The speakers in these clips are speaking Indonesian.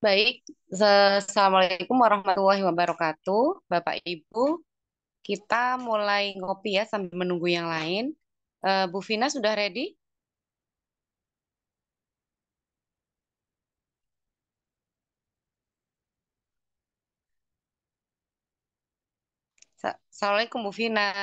Baik, Assalamualaikum warahmatullahi wabarakatuh. Bapak Ibu, kita mulai ngopi ya sambil menunggu yang lain. Bu Vina sudah ready? Assalamualaikum Bu Vina.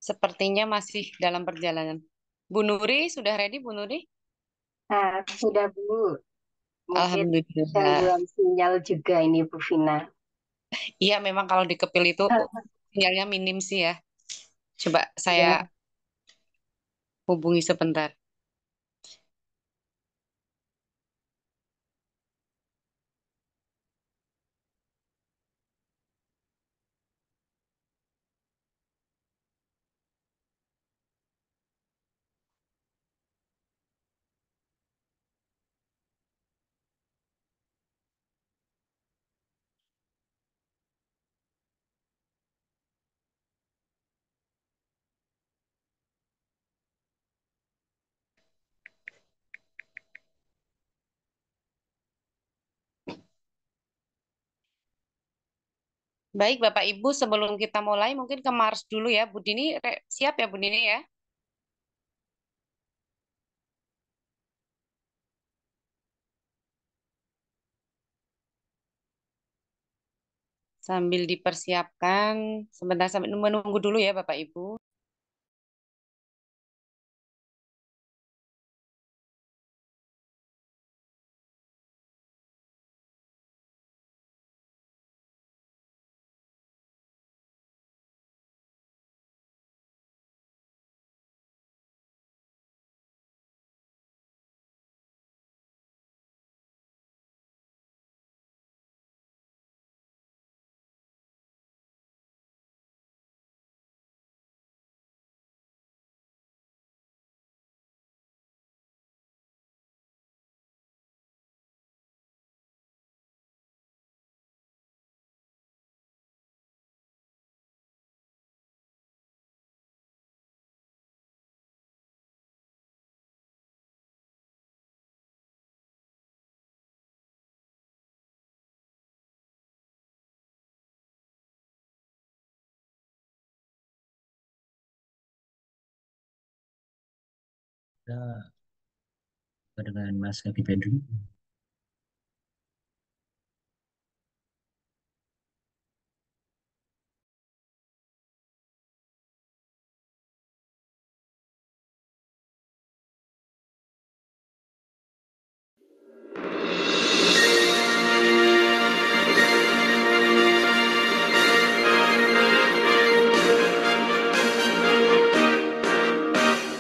Sepertinya masih dalam perjalanan. Bu Nuri sudah ready, Bu Nuri? Sudah Bu, mungkin Alhamdulillah. gangguan sinyal juga ini Bu Vina. Iya, memang kalau di Kepil itu sinyalnya minim sih ya. Coba saya Ya, hubungi sebentar. Baik, Bapak Ibu, sebelum kita mulai mungkin ke Mars dulu ya. Bu Dini, siap ya Bu Dini ya? Sambil dipersiapkan, sebentar sambil menunggu dulu ya Bapak Ibu. Kita dengan Mas Kaki Pedro.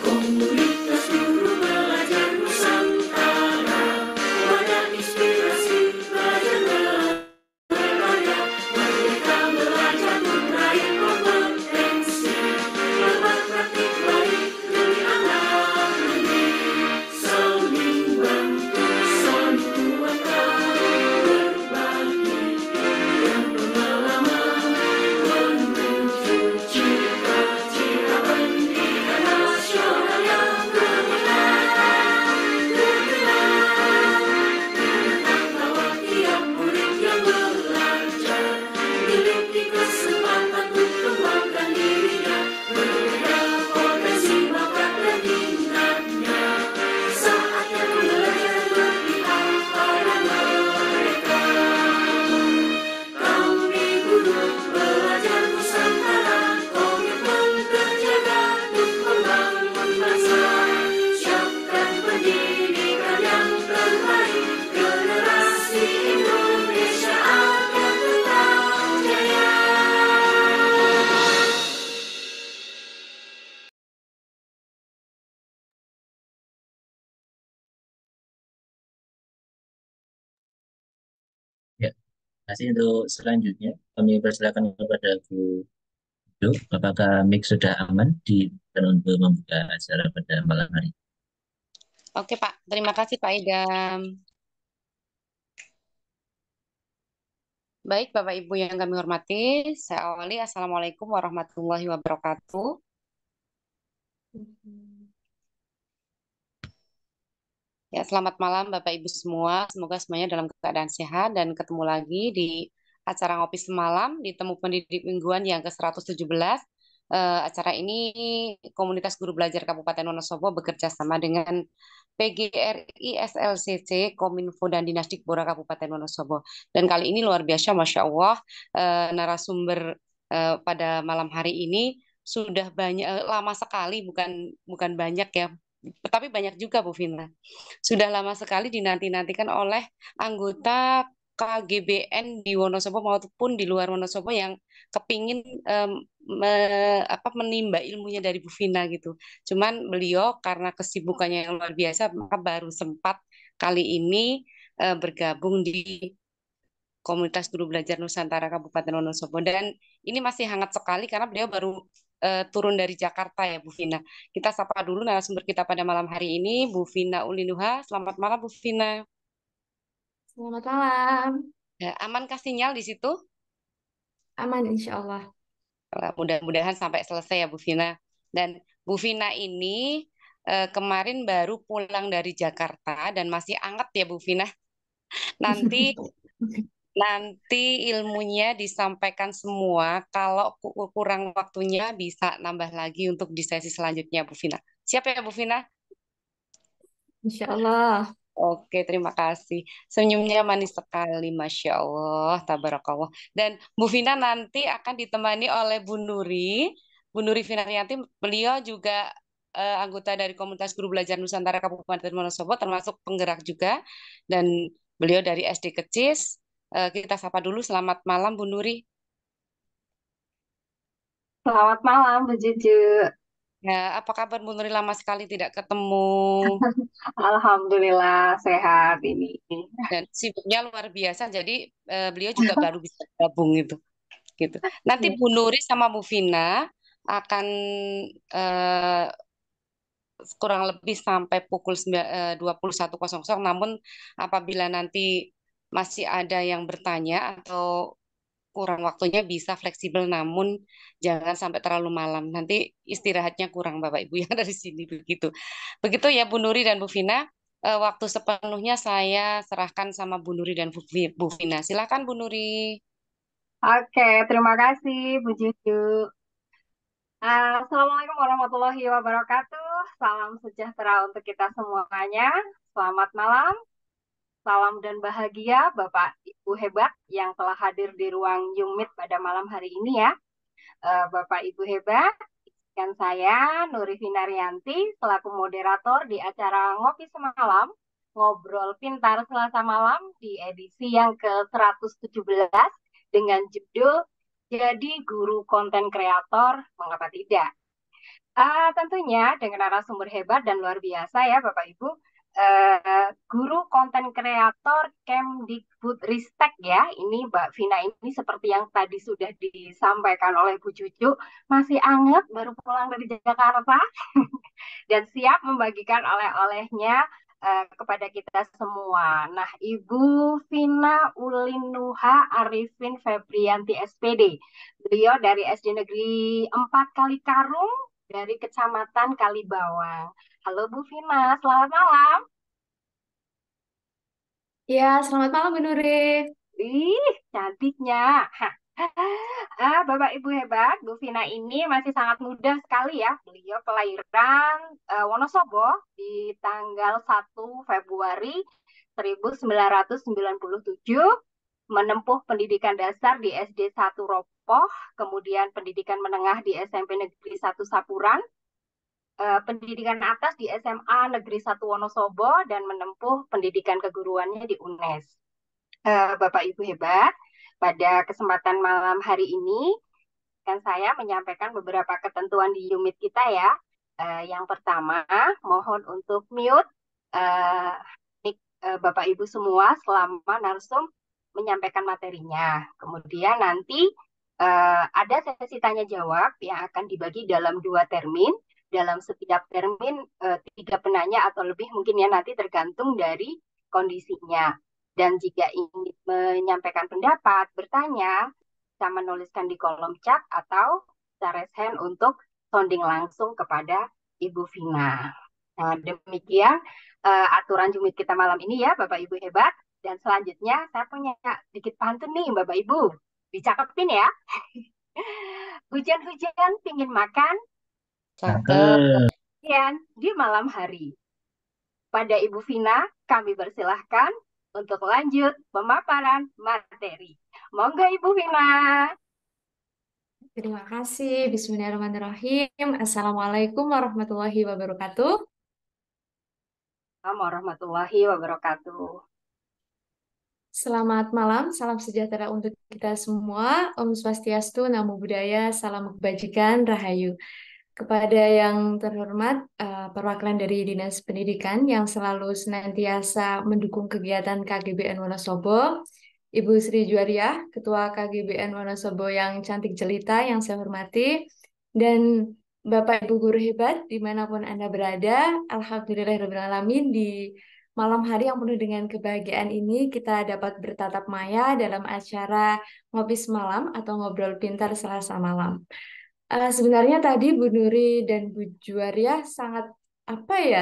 Komunitas guru belajar Nusantara, wadah inspirasi belajar berkarya, merdeka belajar meraih kompetensi, hebat praktik baik demi anak negeri, saling bantu, saling kuatkan, berbagi dan pengalaman menuju cita-cita pendidikan nasional yang gemilang. Bahwa tiap murid yang belajar memiliki kesempatan untuk kembangkan dirinya, berbeda potensi bakat dan minatnya. Saatnya belajar berpihak pada mereka. Kami guru belajar Nusantara, komitmen terjaga untuk membangun bangsa. Siapkan pendidikan yang terbaik, generasi Indonesia akan tetap jaya. Ya, terima kasih untuk selanjutnya. Kami persilakan kepada Bu Do. Apakah mic sudah aman dan untuk membuka acara pada malam hari? Oke Pak, terima kasih Pak Idam. Baik, Bapak Ibu yang kami hormati, saya awali. Assalamualaikum warahmatullahi wabarakatuh. Ya, selamat malam Bapak Ibu semua. Semoga semuanya dalam keadaan sehat dan ketemu lagi di acara ngopi semalam di Temu Pendidik Mingguan yang ke-117. Acara ini Komunitas Guru Belajar Kabupaten Wonosobo bekerja sama dengan PGRI SLCC, Kominfo dan Dinas Dikbora Kabupaten Wonosobo. Dan kali ini luar biasa, Masya Allah, narasumber pada malam hari ini sudah banyak, lama sekali, bukan banyak ya, tapi banyak juga Bu Vina. Sudah lama sekali dinanti-nantikan oleh anggota KGBN di Wonosobo maupun di luar Wonosobo yang kepingin menimba ilmunya dari Bu Vina gitu. Cuman beliau karena kesibukannya yang luar biasa maka baru sempat kali ini bergabung di Komunitas Guru Belajar Nusantara Kabupaten Wonosobo, dan ini masih hangat sekali karena beliau baru turun dari Jakarta ya Bu Vina. Kita sapa dulu narasumber kita pada malam hari ini, Bu Vina Ulinuha. Selamat malam Bu Vina. Selamat malam. Ya, amankah sinyal di situ? Aman insya Allah. Mudah-mudahan sampai selesai ya Bu Vina. Dan Bu Vina ini kemarin baru pulang dari Jakarta dan masih anget ya Bu Vina. Nanti ilmunya disampaikan semua. Kalau kurang waktunya bisa nambah lagi untuk di sesi selanjutnya Bu Vina. Siap ya Bu Vina? Insya Allah. Oke, terima kasih. Senyumnya manis sekali, Masya Allah, tabarakallah. Dan Bu Vina nanti akan ditemani oleh Bu Nuri Finaryanti. Beliau juga anggota dari Komunitas Guru Belajar Nusantara Kabupaten Wonosobo, termasuk penggerak juga. Dan beliau dari SD Kecis. Kita sapa dulu, selamat malam Bu Nuri. Selamat malam, Bu Juju. Ya, apa kabar Bu Nuri? Lama sekali tidak ketemu. Alhamdulillah sehat ini. Dan sibuknya luar biasa, jadi beliau juga baru bisa gabung gitu. Nanti Ya. Bu Nuri sama Bu Vina akan eh, kurang lebih sampai pukul 21.00. Namun apabila nanti masih ada yang bertanya atau kurang waktunya bisa fleksibel, namun jangan sampai terlalu malam. Nanti istirahatnya kurang Bapak Ibu yang dari sini begitu. Begitu ya Bu Nuri dan Bu Vina. Waktu sepenuhnya saya serahkan sama Bu Nuri dan Bu Vina. Silakan Bu Nuri. Oke, terima kasih Bu Juju. Assalamualaikum warahmatullahi wabarakatuh. Salam sejahtera untuk kita semuanya. Selamat malam, salam dan bahagia Bapak Ibu hebat yang telah hadir di ruang Yumit pada malam hari ini ya. Bapak Ibu hebat, dan saya Nuri Finaryanti selaku moderator di acara Ngopi Semalam, Ngobrol Pintar Selasa Malam di edisi yang ke-117 dengan judul Jadi Guru Konten Kreator, Mengapa Tidak? Tentunya dengan narasumber hebat dan luar biasa ya Bapak Ibu, guru konten kreator Kemdikbudristek ya. Ini Mbak Vina ini seperti yang tadi sudah disampaikan oleh Bu Cucu, masih anget baru pulang dari Jakarta dan siap membagikan oleh-olehnya kepada kita semua. Nah, Ibu Vina Ulinuha Arifin Febrianti SPD. Beliau dari SD Negeri 4 Kalikarung dari Kecamatan Kalibawang. Halo Bu Vina, selamat malam. Ya, selamat malam Bu Nuri. Ih, cantiknya. Bapak Ibu hebat, Bu Vina ini masih sangat muda sekali ya. Beliau kelahiran Wonosobo di tanggal 1 Februari 1997, menempuh pendidikan dasar di SD 1 Ropoh, kemudian pendidikan menengah di SMP Negeri 1 Sapuran, pendidikan atas di SMA Negeri 1 Wonosobo, dan menempuh pendidikan keguruannya di UNES. Bapak Ibu hebat, pada kesempatan malam hari ini kan saya menyampaikan beberapa ketentuan di unit kita ya. Yang pertama, mohon untuk mute Bapak Ibu semua selama narsum menyampaikan materinya. Kemudian nanti ada sesi tanya jawab yang akan dibagi dalam 2 termin. Dalam setiap termin 3 penanya atau lebih mungkin ya, nanti tergantung dari kondisinya. Dan jika ingin menyampaikan pendapat, bertanya, bisa menuliskan di kolom chat atau bisa raise hand untuk sounding langsung kepada Ibu Vina. Nah, demikian aturan Jumit kita malam ini ya, Bapak Ibu hebat. Dan selanjutnya saya punya sedikit pantun nih, Bapak Ibu. Dicakepin ya. Hujan-hujan pingin makan, Cakep. hujan di malam hari. Pada Ibu Vina, kami persilahkan untuk lanjut pemaparan materi. Monggo Ibu Vina. Terima kasih. Bismillahirrahmanirrahim. Assalamualaikum warahmatullahi wabarakatuh. Assalamualaikum warahmatullahi wabarakatuh. Selamat malam, salam sejahtera untuk kita semua. Om Swastiastu, Namo Buddhaya, salam kebajikan, Rahayu. Kepada yang terhormat, perwakilan dari Dinas Pendidikan yang selalu senantiasa mendukung kegiatan KGBN Wonosobo, Ibu Sri Juariah, Ketua KGBN Wonosobo yang cantik jelita, yang saya hormati, dan Bapak Ibu guru hebat dimanapun Anda berada, Alhamdulillahirrahmanirrahim, di malam hari yang penuh dengan kebahagiaan ini kita dapat bertatap maya dalam acara Ngopi Semalam atau Ngobrol Pintar Selasa Malam. Sebenarnya tadi Bu Nuri dan Bu Juwaria sangat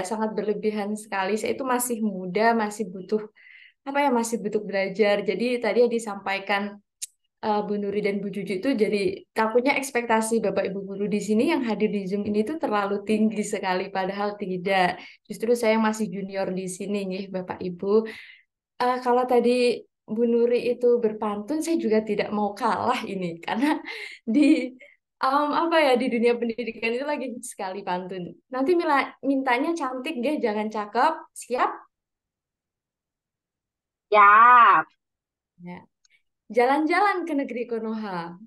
sangat berlebihan sekali. Saya itu masih muda, masih butuh belajar. Jadi tadi yang disampaikan Bu Nuri dan Bu Juju itu jadi takutnya ekspektasi Bapak Ibu guru di sini yang hadir di Zoom ini tuh terlalu tinggi sekali, padahal tidak. Justru saya masih junior di sini nih Bapak Ibu. Kalau tadi Bu Nuri itu berpantun, saya juga tidak mau kalah ini karena di di dunia pendidikan itu lagi hits sekali pantun. Nanti mintanya cantik deh, jangan cakep. Siap? Siap. Ya. Jalan-jalan ke negeri Konoha.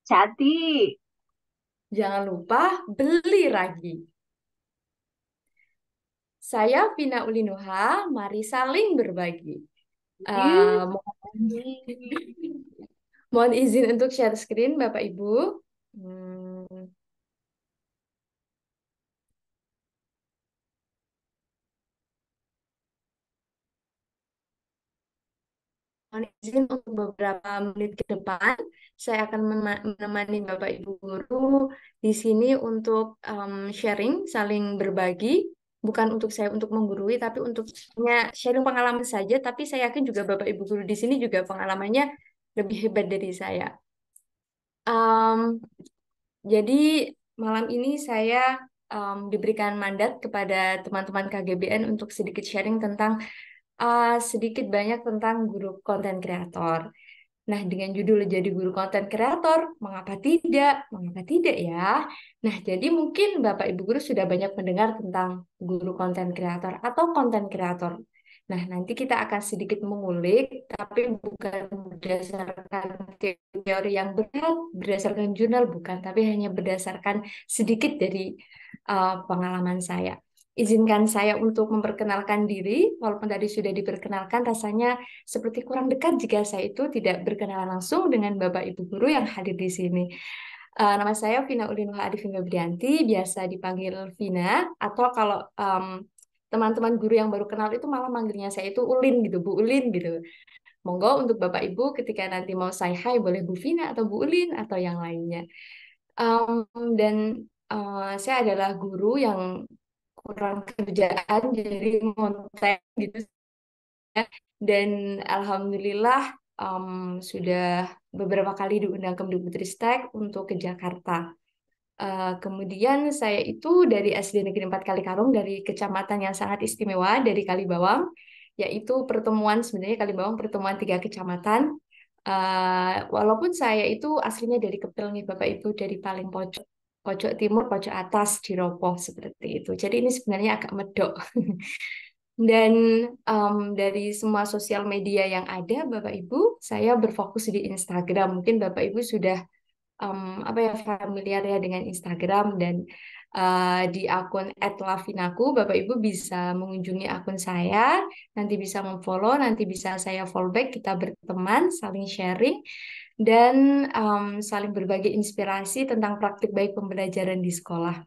Jadi, Jangan lupa beli ragi. Saya Vina Ulinuha, mari saling berbagi. Mohon izin untuk share screen, Bapak Ibu. Mohon izin untuk beberapa menit ke depan, saya akan menemani Bapak Ibu guru di sini untuk sharing, saling berbagi. Bukan untuk saya untuk menggurui, tapi untuk sharing pengalaman saja. Tapi saya yakin juga Bapak Ibu guru di sini juga pengalamannya lebih hebat dari saya. Jadi malam ini saya diberikan mandat kepada teman-teman KGBN untuk sedikit sharing tentang sedikit banyak tentang guru konten kreator. Nah, dengan judul jadi guru konten kreator, mengapa tidak? Mengapa tidak ya? Nah, jadi mungkin Bapak Ibu guru sudah banyak mendengar tentang guru konten kreator atau konten kreator. Nah, nanti kita akan sedikit mengulik, tapi bukan berdasarkan teori yang berat, berdasarkan jurnal, bukan, tapi hanya berdasarkan sedikit dari pengalaman saya. Izinkan saya untuk memperkenalkan diri, walaupun tadi sudah diperkenalkan, rasanya seperti kurang dekat jika saya itu tidak berkenalan langsung dengan Bapak Ibu guru yang hadir di sini. Nama saya Vina Ulinuha Arifin Febrianti, biasa dipanggil Vina, atau kalau teman-teman guru yang baru kenal itu malah manggilnya saya itu Ulin gitu, Bu Ulin gitu. Monggo untuk Bapak Ibu ketika nanti mau say hi boleh Bu Vina atau Bu Ulin atau yang lainnya. Dan saya adalah guru yang kurang kerjaan jadi ngonten gitu ya. Dan alhamdulillah sudah beberapa kali diundang ke Mendikbudristek untuk ke Jakarta. Kemudian saya itu dari SD Negeri 4 Kalikarung, dari kecamatan yang sangat istimewa dari Kalibawang, yaitu sebenarnya Kalibawang pertemuan 3 kecamatan. Walaupun saya itu aslinya dari Kepel nih Bapak Ibu, dari paling pojok timur, pojok atas di Ropoh seperti itu. Jadi ini sebenarnya agak medok. Dan dari semua sosial media yang ada, Bapak Ibu, saya berfokus di Instagram. Mungkin Bapak Ibu sudah familiar ya dengan Instagram, dan di akun @lavinaku Bapak Ibu bisa mengunjungi akun saya, nanti bisa memfollow, nanti bisa saya follow back, kita berteman, saling sharing, dan saling berbagi inspirasi tentang praktik baik pembelajaran di sekolah.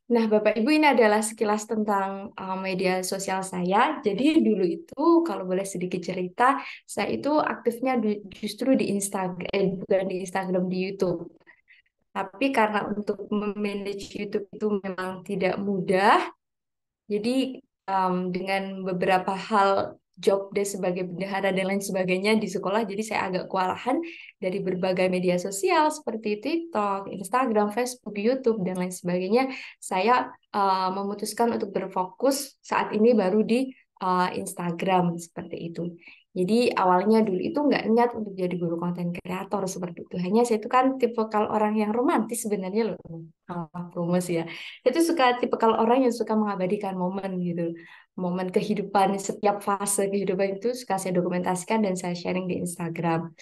Nah, Bapak Ibu, ini adalah sekilas tentang media sosial saya. Jadi dulu itu, kalau boleh sedikit cerita, saya itu aktifnya justru di Instagram, bukan di Instagram, di YouTube. Tapi karena untuk memanage YouTube itu memang tidak mudah, jadi dengan beberapa hal job desk sebagai bendahara dan lain sebagainya di sekolah, jadi saya agak kewalahan dari berbagai media sosial seperti TikTok, Instagram, Facebook, YouTube dan lain sebagainya. Saya memutuskan untuk berfokus saat ini baru di Instagram seperti itu. Jadi awalnya dulu itu nggak niat untuk jadi guru konten kreator seperti itu. Hanya saya itu kan tipe kalau orang yang romantis sebenarnya loh, promosi ya. Itu suka tipe kalau orang yang suka mengabadikan momen gitu. Momen kehidupan, setiap fase kehidupan itu suka saya dokumentasikan dan saya sharing di Instagram.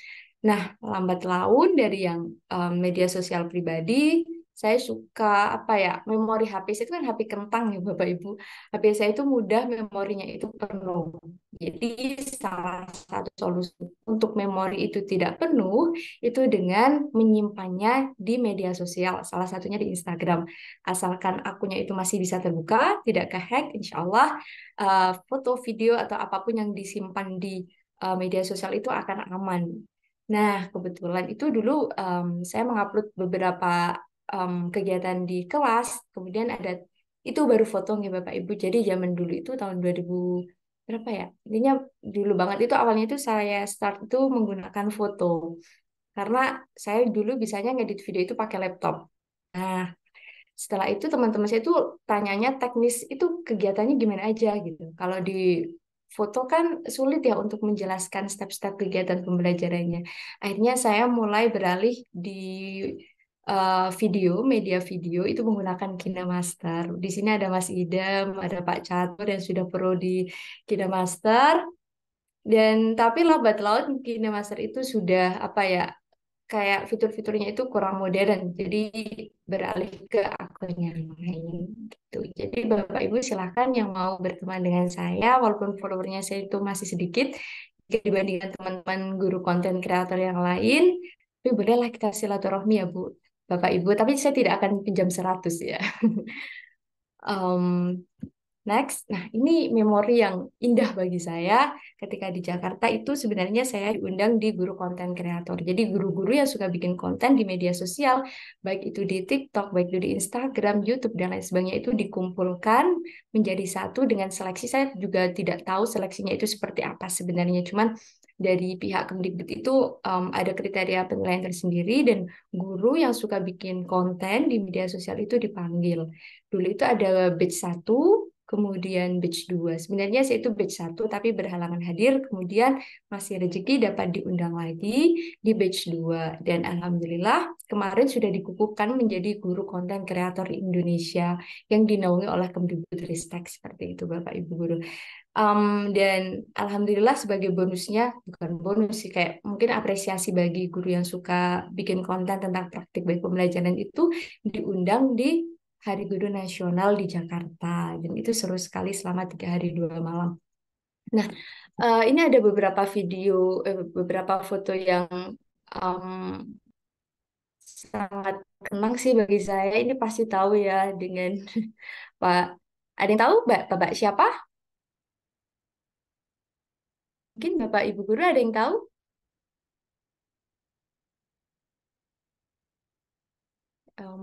Nah, lambat laun dari yang media sosial pribadi, saya suka apa ya, memori HP saya itu kan HP kentang ya Bapak Ibu. HP saya itu mudah memorinya itu penuh. Jadi salah satu solusi untuk memori itu tidak penuh itu dengan menyimpannya di media sosial, salah satunya di Instagram. Asalkan akunnya itu masih bisa terbuka, tidak kehack, insya Allah foto, video atau apapun yang disimpan di media sosial itu akan aman. Nah, kebetulan itu dulu saya mengupload beberapa kegiatan di kelas, kemudian ada itu baru foto nih Bapak Ibu. Jadi zaman dulu itu tahun 2000 berapa ya? Intinya dulu banget itu awalnya itu saya start itu menggunakan foto. Karena saya dulu bisanya ngedit video itu pakai laptop. Nah, setelah itu teman-teman saya itu tanyanya teknis itu kegiatannya gimana aja gitu. Kalau di foto kan sulit ya untuk menjelaskan step-step kegiatan pembelajarannya. Akhirnya saya mulai beralih di video, media video itu menggunakan KineMaster. Di sini ada Mas Idam, ada Pak Catur yang sudah pro di KineMaster. Dan tapi lambat laun KineMaster itu sudah apa ya, kayak fitur-fiturnya itu kurang modern, jadi beralih ke akun yang lain gitu. Jadi Bapak Ibu silakan yang mau berteman dengan saya, walaupun followernya saya itu masih sedikit jika dibandingkan teman-teman guru konten kreator yang lain, tapi bolehlah kita silaturahmi ya Bu, Bapak Ibu. Tapi saya tidak akan pinjam 100 ya. Em, Next, nah ini memori yang indah bagi saya ketika di Jakarta itu sebenarnya saya diundang di guru konten kreator. Jadi guru-guru yang suka bikin konten di media sosial, baik itu di TikTok, baik itu di Instagram, YouTube, dan lain sebagainya itu dikumpulkan menjadi satu dengan seleksi. Saya juga tidak tahu seleksinya itu seperti apa sebenarnya. Cuman dari pihak Kemdikbud itu ada kriteria penilaian tersendiri dan guru yang suka bikin konten di media sosial itu dipanggil. Dulu itu ada batch 1, kemudian batch 2. Sebenarnya saya itu batch 1 tapi berhalangan hadir, kemudian masih rezeki dapat diundang lagi di batch 2. Dan alhamdulillah kemarin sudah dikukuhkan menjadi guru konten kreator Indonesia yang dinaungi oleh Kemdikbudristek seperti itu Bapak Ibu guru. Dan alhamdulillah sebagai bonusnya, bukan bonus sih, kayak mungkin apresiasi bagi guru yang suka bikin konten tentang praktik baik pembelajaran itu diundang di Hari Guru Nasional di Jakarta. Dan itu seru sekali selama 3 hari 2 malam. Nah, ini ada beberapa video, beberapa foto yang sangat kenang sih bagi saya. Ini pasti tahu ya dengan Pak. Ada yang tahu Bapak siapa? Mungkin Bapak Ibu Guru ada yang tahu?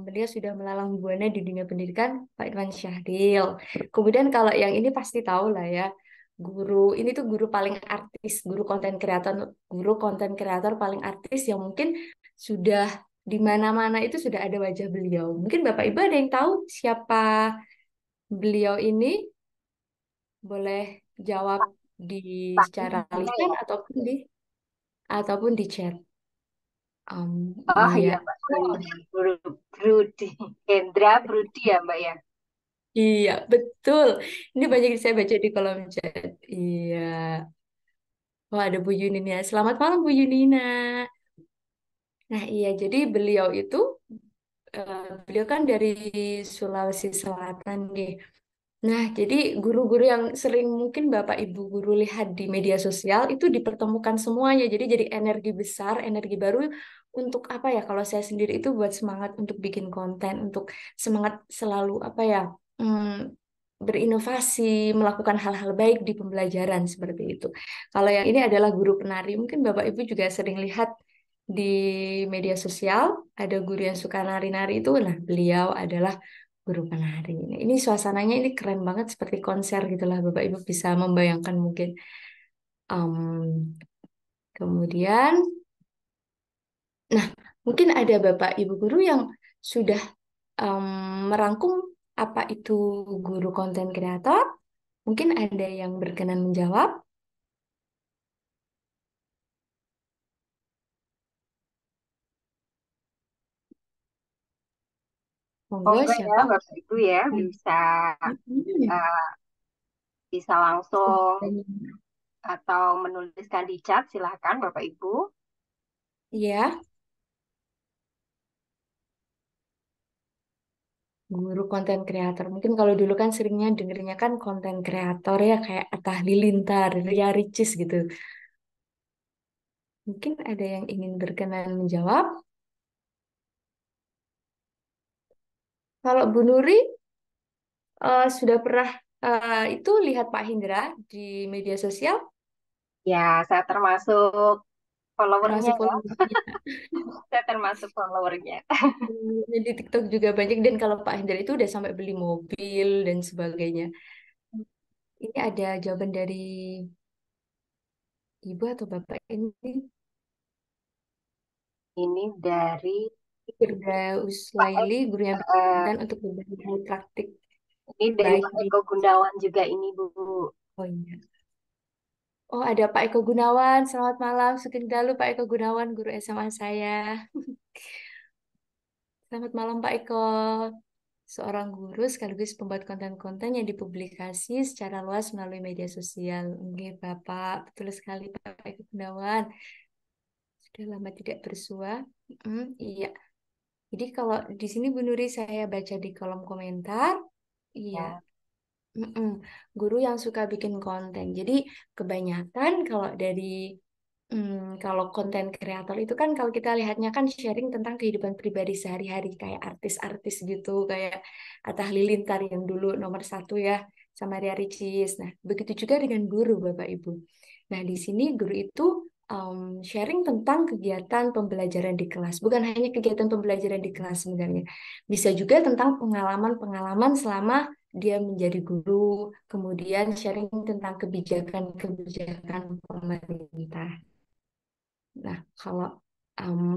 Beliau sudah melalang buana di dunia pendidikan, Pak Irwan Syahril. Kemudian kalau yang ini pasti tahu lah ya, guru ini tuh guru paling artis, guru konten kreator paling artis yang mungkin sudah di mana-mana itu sudah ada wajah beliau. Mungkin Bapak Ibu ada yang tahu siapa beliau ini? Boleh jawab di secara lisan Ya. ataupun di chat. Oh Iya. iya Mbak, Brudi, Hendra Brudi ya Mbak ya. Iya, betul. Ini banyak yang saya baca di kolom chat. Iya. Wah, ada Bu Yunina. Selamat malam, Bu Yunina. Nah, iya, jadi beliau kan dari Sulawesi Selatan nih. Nah, jadi guru-guru yang sering mungkin Bapak Ibu guru lihat di media sosial itu dipertemukan semuanya. Jadi energi besar, energi baru untuk apa ya? Kalau saya sendiri itu buat semangat untuk bikin konten, untuk semangat selalu apa ya? Berinovasi, melakukan hal-hal baik di pembelajaran seperti itu. Kalau yang ini adalah guru penari, mungkin Bapak Ibu juga sering lihat di media sosial ada guru yang suka nari-nari itu. Nah, beliau adalah guru penari. Nah, ini suasananya ini keren banget seperti konser gitulah Bapak Ibu bisa membayangkan mungkin. Em, Kemudian, nah mungkin ada Bapak Ibu guru yang sudah em, merangkum apa itu guru konten kreator. Mungkin ada yang berkenan menjawab. Oh Monggo enggak ya, siapa? Bapak Ibu ya bisa Hmm. eh, bisa langsung atau menuliskan di chat, silahkan Bapak Ibu. Iya, guru konten kreator. Mungkin kalau dulu kan seringnya dengernya kan konten kreator ya kayak Atta Halilintar, Ria Ricis gitu. Mungkin ada yang ingin berkenan menjawab. Kalau Bu Nuri sudah pernah itu lihat Pak Hindra di media sosial, Ya, saya termasuk followernya termasuk ya. followernya. Saya termasuk followernya. Di TikTok juga banyak dan kalau Pak Hindra itu udah sampai beli mobil dan sebagainya. Ini ada jawaban dari Ibu atau Bapak ini? Ini dari Firdaus Pak Laili, guru yang eh, berkenan untuk berbagi hal praktik ini dari baik Pak di. Eko Gunawan juga ini Bu. Oh iya. Oh ada Pak Eko Gunawan. Selamat malam. Sugeng Dalu Pak Eko Gunawan, guru SMA saya. Selamat malam Pak Eko. Seorang guru sekaligus pembuat konten-konten yang dipublikasi secara luas melalui media sosial. Oke, Bapak, betul sekali Pak Eko Gunawan. Sudah lama tidak bersua. Iya. Jadi kalau di sini Bu Nuri saya baca di kolom komentar, iya. Ya, Guru yang suka bikin konten. Jadi kebanyakan kalau dari kalau konten kreator itu kan kalau kita lihatnya kan sharing tentang kehidupan pribadi sehari-hari kayak artis-artis gitu, kayak Atta Halilintar yang dulu nomor satu ya, sama Ria Ricis. Nah, begitu juga dengan guru Bapak Ibu. Nah, di sini guru itu sharing tentang kegiatan pembelajaran di kelas. Bukan hanya kegiatan pembelajaran di kelas sebenarnya. Bisa juga tentang pengalaman-pengalaman selama dia menjadi guru, kemudian sharing tentang kebijakan-kebijakan pemerintah. Nah, kalau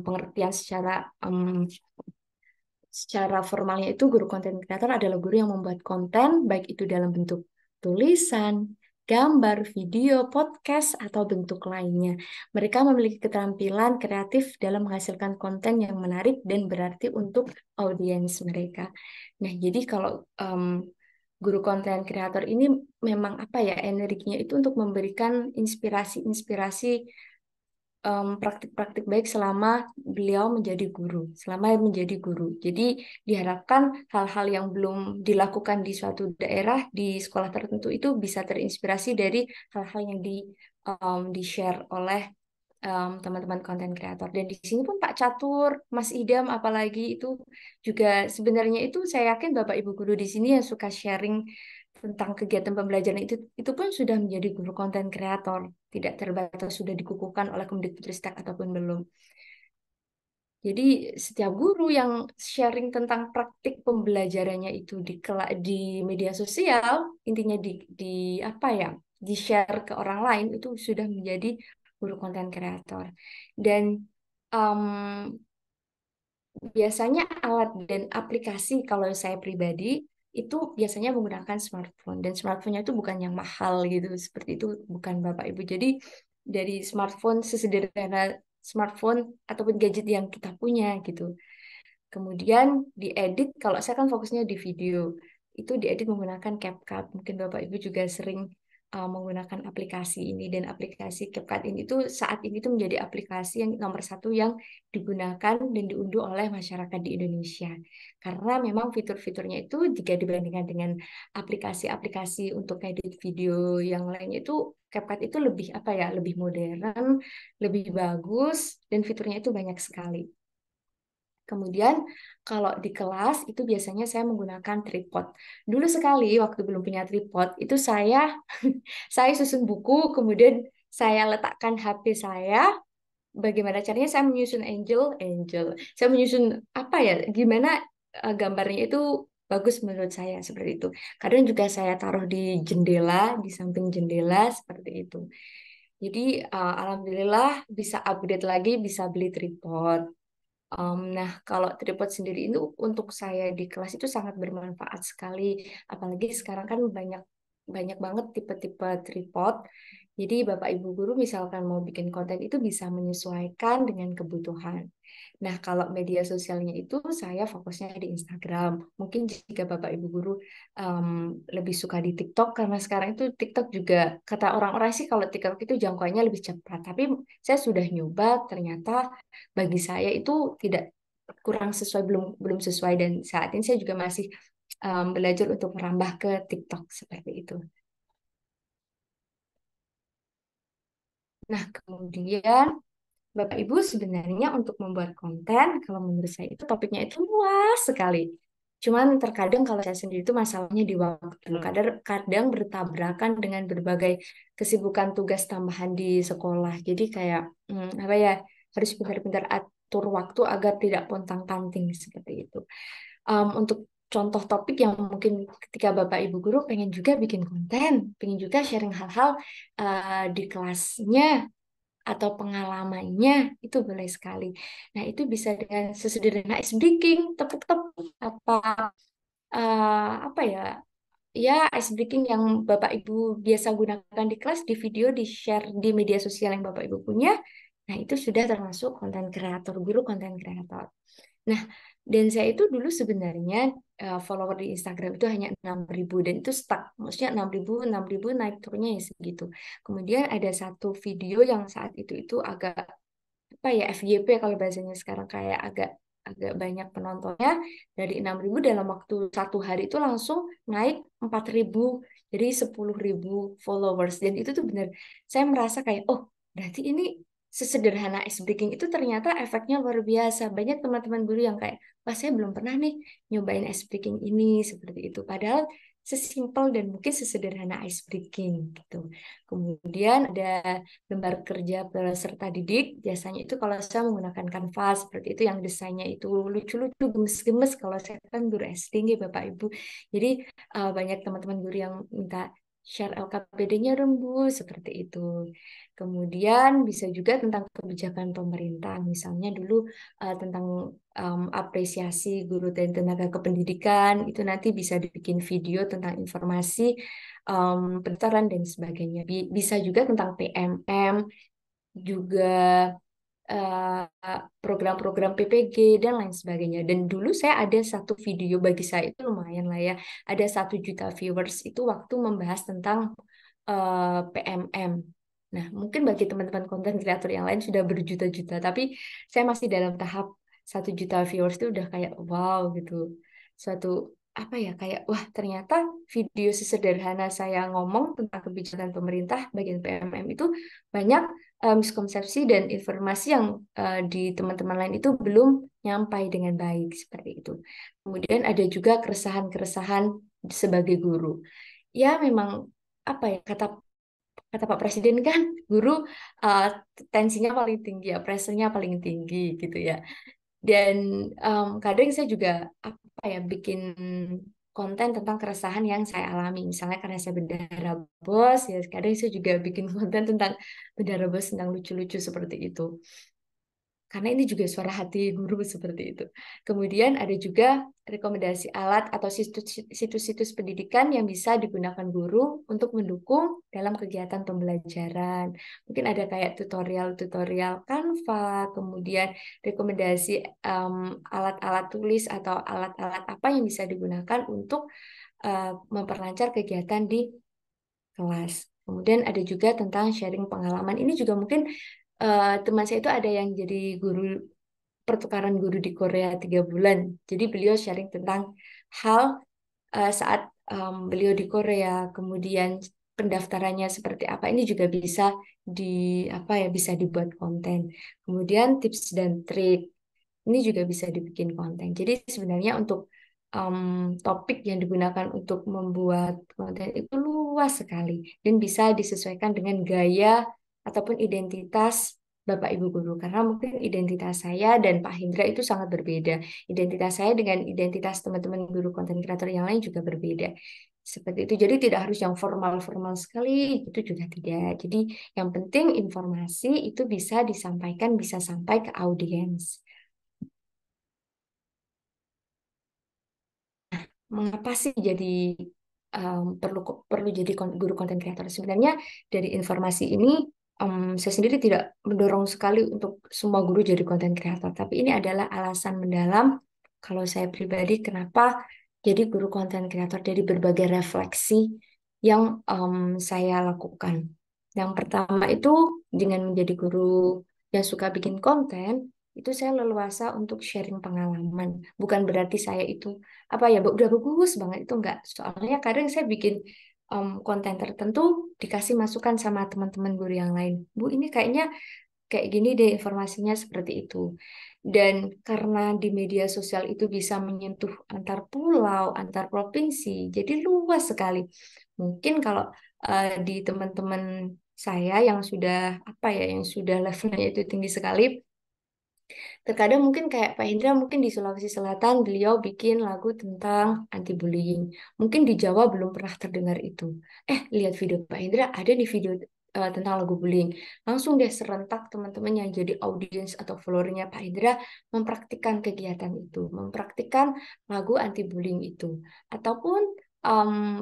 pengertian secara formalnya itu guru konten kreator adalah guru yang membuat konten baik itu dalam bentuk tulisan, gambar, video, podcast atau bentuk lainnya. Mereka memiliki keterampilan kreatif dalam menghasilkan konten yang menarik dan berarti untuk audiens mereka. Nah, jadi kalau guru konten kreator ini memang apa ya energinya itu untuk memberikan inspirasi-inspirasi praktik-praktik baik selama beliau menjadi guru, selama menjadi guru. Jadi diharapkan hal-hal yang belum dilakukan di suatu daerah, di sekolah tertentu itu bisa terinspirasi dari hal-hal yang di-share oleh teman-teman konten kreator. Dan di sini pun Pak Catur, Mas Idam, apalagi itu juga sebenarnya itu saya yakin Bapak Ibu guru di sini yang suka sharing tentang kegiatan pembelajaran itu pun sudah menjadi guru konten kreator, tidak terbatas sudah dikukuhkan oleh Kemdikbudristek ataupun belum. Jadi setiap guru yang sharing tentang praktik pembelajarannya itu di media sosial, intinya di apa ya, di share ke orang lain itu sudah menjadi guru konten kreator. Dan em, biasanya alat dan aplikasi kalau saya pribadi itu biasanya menggunakan smartphone dan smartphone-nya itu bukan yang mahal gitu seperti itu bukan Bapak Ibu. Jadi dari smartphone sesederhana smartphone ataupun gadget yang kita punya gitu. Kemudian diedit kalau saya kan fokusnya di video itu diedit menggunakan CapCut. Mungkin Bapak Ibu juga sering menggunakan aplikasi ini, dan aplikasi CapCut ini tuh saat ini tuh menjadi aplikasi yang nomor satu yang digunakan dan diunduh oleh masyarakat di Indonesia, karena memang fitur-fiturnya itu jika dibandingkan dengan aplikasi-aplikasi untuk edit video yang lainnya itu CapCut itu lebih apa ya, lebih modern, lebih bagus, dan fiturnya itu banyak sekali. Kemudian kalau di kelas itu biasanya saya menggunakan tripod. Dulu sekali waktu belum punya tripod itu saya saya susun buku, kemudian saya letakkan HP saya. Bagaimana caranya saya menyusun angel. Saya menyusun apa ya? Gimana gambarnya itu bagus menurut saya seperti itu. Kadang juga saya taruh di jendela, di samping jendela seperti itu. Jadi alhamdulillah bisa upgrade lagi, bisa beli tripod. Nah, kalau tripod sendiri itu untuk saya di kelas itu sangat bermanfaat sekali. Apalagi sekarang kan banyak banyak banget tipe-tipe tripod. Jadi Bapak Ibu guru misalkan mau bikin konten itu bisa menyesuaikan dengan kebutuhan. Nah, kalau media sosialnya itu saya fokusnya di Instagram. Mungkin jika Bapak Ibu guru lebih suka di TikTok, karena sekarang itu TikTok juga kata orang-orang sih kalau TikTok itu jangkauannya lebih cepat. Tapi saya sudah nyoba, ternyata bagi saya itu tidak, kurang sesuai, belum belum sesuai, dan saat ini saya juga masih belajar untuk merambah ke TikTok seperti itu. Nah, kemudian Bapak Ibu sebenarnya untuk membuat konten, kalau menurut saya itu topiknya itu luas sekali. Cuman terkadang kalau saya sendiri itu masalahnya di waktu. Kadang bertabrakan dengan berbagai kesibukan tugas tambahan di sekolah. Jadi kayak apa ya, harus pintar-pintar atur waktu agar tidak pontang-panting seperti itu. Untuk contoh topik yang mungkin ketika Bapak Ibu guru pengen juga bikin konten, pengen juga sharing hal-hal di kelasnya atau pengalamannya, itu boleh sekali. Nah, itu bisa dengan sesederhana ice breaking, tepuk-tepuk apa ya? Ya, ice breaking yang Bapak Ibu biasa gunakan di kelas, di video, di share di media sosial yang Bapak Ibu punya. Nah, itu sudah termasuk konten kreator, guru konten kreator. Nah, dan saya itu dulu sebenarnya follower di Instagram itu hanya 6.000 dan itu stuck. Maksudnya 6.000 naik turunnya ya segitu. Kemudian ada satu video yang saat itu agak apa ya, FYP kalau bahasanya sekarang, kayak agak agak banyak penontonnya. Dari 6.000 dalam waktu satu hari itu langsung naik 4.000, jadi 10.000 followers. Dan itu tuh benar, saya merasa kayak, oh berarti ini sesederhana ice breaking itu ternyata efeknya luar biasa. Banyak teman-teman guru yang kayak, wah saya belum pernah nih nyobain ice breaking ini, seperti itu. Padahal sesimpel dan mungkin sesederhana ice breaking gitu. Kemudian ada lembar kerja peserta didik. Biasanya itu kalau saya menggunakan kanvas seperti itu, yang desainnya itu lucu-lucu, gemes-gemes. Kalau saya kan guru SD nih Bapak Ibu. Jadi banyak teman-teman guru yang minta share LKPD-nya dong Bu, seperti itu. Kemudian bisa juga tentang kebijakan pemerintah. Misalnya dulu tentang apresiasi guru dan tenaga kependidikan, itu nanti bisa dibikin video tentang informasi pendaftaran dan sebagainya. Bisa juga tentang PMM, juga program-program PPG dan lain sebagainya. Dan dulu saya ada satu video, bagi saya itu lumayan lah ya, ada 1 juta viewers itu waktu membahas tentang PMM. Nah, mungkin bagi teman-teman konten kreator yang lain sudah berjuta-juta, tapi saya masih dalam tahap 1 juta viewers itu udah kayak wow gitu. Suatu apa ya, kayak wah ternyata video sesederhana saya ngomong tentang kebijakan pemerintah bagian PMM itu banyak miskonsepsi dan informasi yang di teman-teman lain itu belum nyampai dengan baik seperti itu. Kemudian ada juga keresahan-keresahan sebagai guru. Ya memang apa ya, kata kata Pak Presiden kan, guru uh, tensinya paling tinggi ya, pressure-nya paling tinggi gitu ya. Dan kadang saya juga apa ya, bikin konten tentang keresahan yang saya alami. Misalnya karena saya bendara bos, ya kadang saya juga bikin konten tentang bendara bos, tentang lucu-lucu seperti itu. Karena ini juga suara hati guru seperti itu. Kemudian ada juga rekomendasi alat atau situs-situs pendidikan yang bisa digunakan guru untuk mendukung dalam kegiatan pembelajaran. Mungkin ada kayak tutorial-tutorial Canva, kemudian rekomendasi alat-alat tulis atau alat-alat apa yang bisa digunakan untuk memperlancar kegiatan di kelas. Kemudian ada juga tentang sharing pengalaman. Ini juga mungkin teman saya itu ada yang jadi guru pertukaran guru di Korea 3 bulan. Jadi beliau sharing tentang hal saat beliau di Korea, kemudian pendaftarannya seperti apa. Ini juga bisa di apa ya bisa dibuat konten. Kemudian tips dan trik ini juga bisa dibikin konten. Jadi sebenarnya untuk topik yang digunakan untuk membuat konten itu luas sekali dan bisa disesuaikan dengan gaya ataupun identitas Bapak Ibu guru. Karena mungkin identitas saya dan Pak Hindra itu sangat berbeda. Identitas saya dengan identitas teman-teman guru konten kreator yang lain juga berbeda. Seperti itu. Jadi tidak harus yang formal-formal sekali, itu juga tidak. Jadi yang penting informasi itu bisa disampaikan, bisa sampai ke audiens. Mengapa sih jadi perlu perlu jadi guru konten kreator? Sebenarnya dari informasi ini saya sendiri tidak mendorong sekali untuk semua guru jadi konten kreator, tapi ini adalah alasan mendalam kalau saya pribadi kenapa jadi guru konten kreator dari berbagai refleksi yang saya lakukan. Yang pertama itu dengan menjadi guru yang suka bikin konten, itu saya leluasa untuk sharing pengalaman. Bukan berarti saya itu apa ya udah bagus banget itu enggak, soalnya kadang saya bikin konten tertentu dikasih masukan sama teman-teman guru yang lain, Bu ini kayaknya kayak gini deh informasinya seperti itu. Dan karena di media sosial itu bisa menyentuh antar pulau, antar provinsi, jadi luas sekali. Mungkin kalau di teman-teman saya yang sudah apa ya yang sudah levelnya itu tinggi sekali, terkadang mungkin kayak Pak Indra mungkin di Sulawesi Selatan beliau bikin lagu tentang anti-bullying. Mungkin di Jawa belum pernah terdengar itu. Lihat video Pak Indra, ada di video tentang lagu bullying. Langsung deh serentak teman-teman yang jadi audiens atau followernya Pak Indra mempraktikkan kegiatan itu, mempraktikkan lagu anti-bullying itu. Ataupun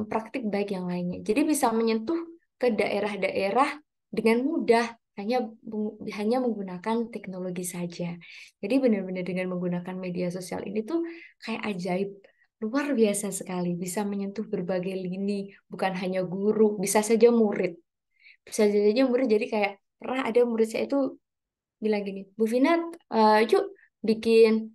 praktik baik yang lainnya. Jadi bisa menyentuh ke daerah-daerah dengan mudah hanya menggunakan teknologi saja. Jadi benar-benar dengan menggunakan media sosial ini tuh kayak ajaib, luar biasa sekali, bisa menyentuh berbagai lini, bukan hanya guru, bisa saja murid. Bisa saja murid, jadi kayak pernah ada murid saya itu bilang gini, Bu Vinat, yuk bikin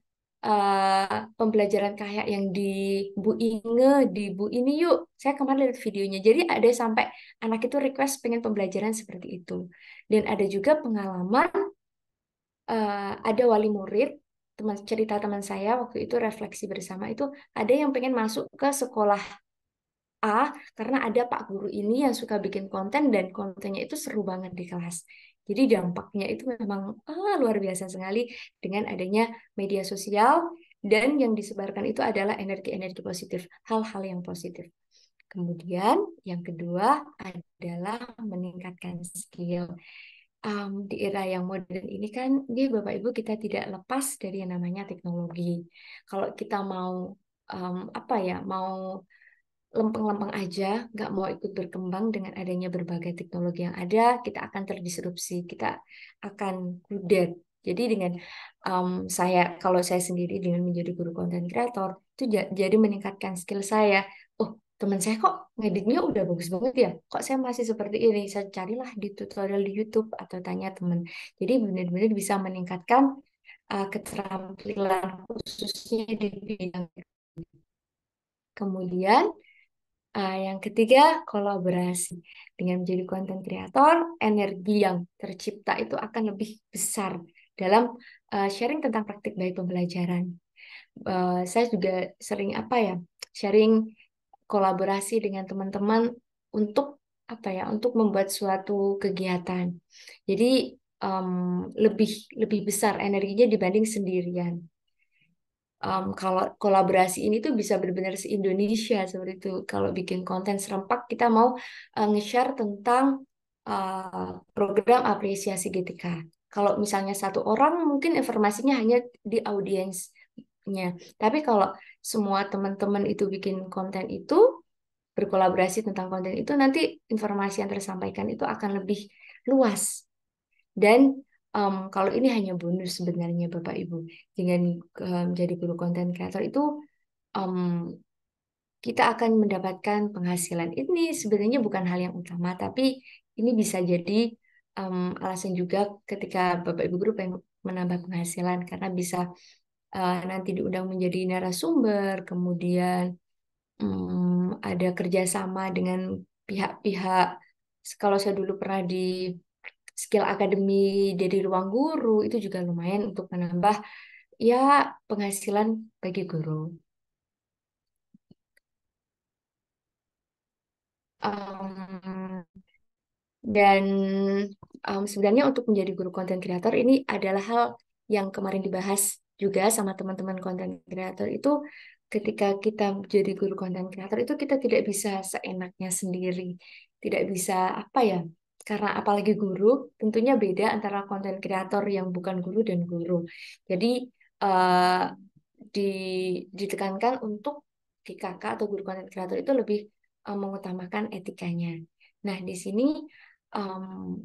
pembelajaran kayak yang di Bu Inge, di Bu ini yuk. Saya kemarin lihat videonya. Jadi ada sampai anak itu request pengen pembelajaran seperti itu. Dan ada juga pengalaman ada wali murid, cerita teman saya waktu itu refleksi bersama itu ada yang pengen masuk ke sekolah A karena ada Pak Guru ini yang suka bikin konten dan kontennya itu seru banget di kelas. Jadi dampaknya itu memang luar biasa sekali dengan adanya media sosial dan yang disebarkan itu adalah energi-energi positif, hal-hal yang positif. Kemudian yang kedua adalah meningkatkan skill. Di era yang modern ini kan, dia Bapak Ibu kita tidak lepas dari yang namanya teknologi. Kalau kita mau apa ya, mau lempeng-lempeng aja, nggak mau ikut berkembang dengan adanya berbagai teknologi yang ada, kita akan terdisrupsi, kita akan kudet. Jadi dengan kalau saya sendiri dengan menjadi guru konten kreator, itu jadi meningkatkan skill saya. Oh, teman saya kok ngeditnya udah bagus banget ya, kok saya masih seperti ini? Saya carilah di tutorial di YouTube atau tanya teman. Jadi benar-benar bisa meningkatkan keterampilan khususnya di bidang. Kemudian yang ketiga, kolaborasi. Dengan menjadi konten kreator, energi yang tercipta itu akan lebih besar dalam sharing tentang praktik baik pembelajaran. Saya juga sering sharing kolaborasi dengan teman-teman untuk untuk membuat suatu kegiatan. Jadi lebih lebih besar energinya dibanding sendirian. Kalau kolaborasi ini tuh bisa benar-benar se-Indonesia seperti itu. Kalau bikin konten serempak, kita mau nge-share tentang program apresiasi GTK. Kalau misalnya satu orang, mungkin informasinya hanya di audiensnya. Tapi kalau semua teman-teman itu bikin konten itu, berkolaborasi tentang konten itu, nanti informasi yang tersampaikan itu akan lebih luas. Dan kalau ini hanya bonus sebenarnya Bapak Ibu, dengan menjadi guru konten kreator itu kita akan mendapatkan penghasilan. Ini sebenarnya bukan hal yang utama, tapi ini bisa jadi alasan juga ketika Bapak Ibu guru pengen menambah penghasilan karena bisa nanti diundang menjadi narasumber, kemudian ada kerjasama dengan pihak-pihak. Kalau saya dulu pernah di skill academy dari ruang guru, itu juga lumayan untuk menambah ya penghasilan bagi guru. Um, dan sebenarnya untuk menjadi guru konten kreator ini adalah hal yang kemarin dibahas juga sama teman-teman konten kreator itu ketika kita jadi guru konten kreator itu kita tidak bisa seenaknya sendiri, tidak bisa apa ya, karena apalagi guru tentunya beda antara konten kreator yang bukan guru dan guru. Jadi eh, di, ditekankan untuk di kakak atau guru konten kreator itu lebih mengutamakan etikanya. Nah, di sini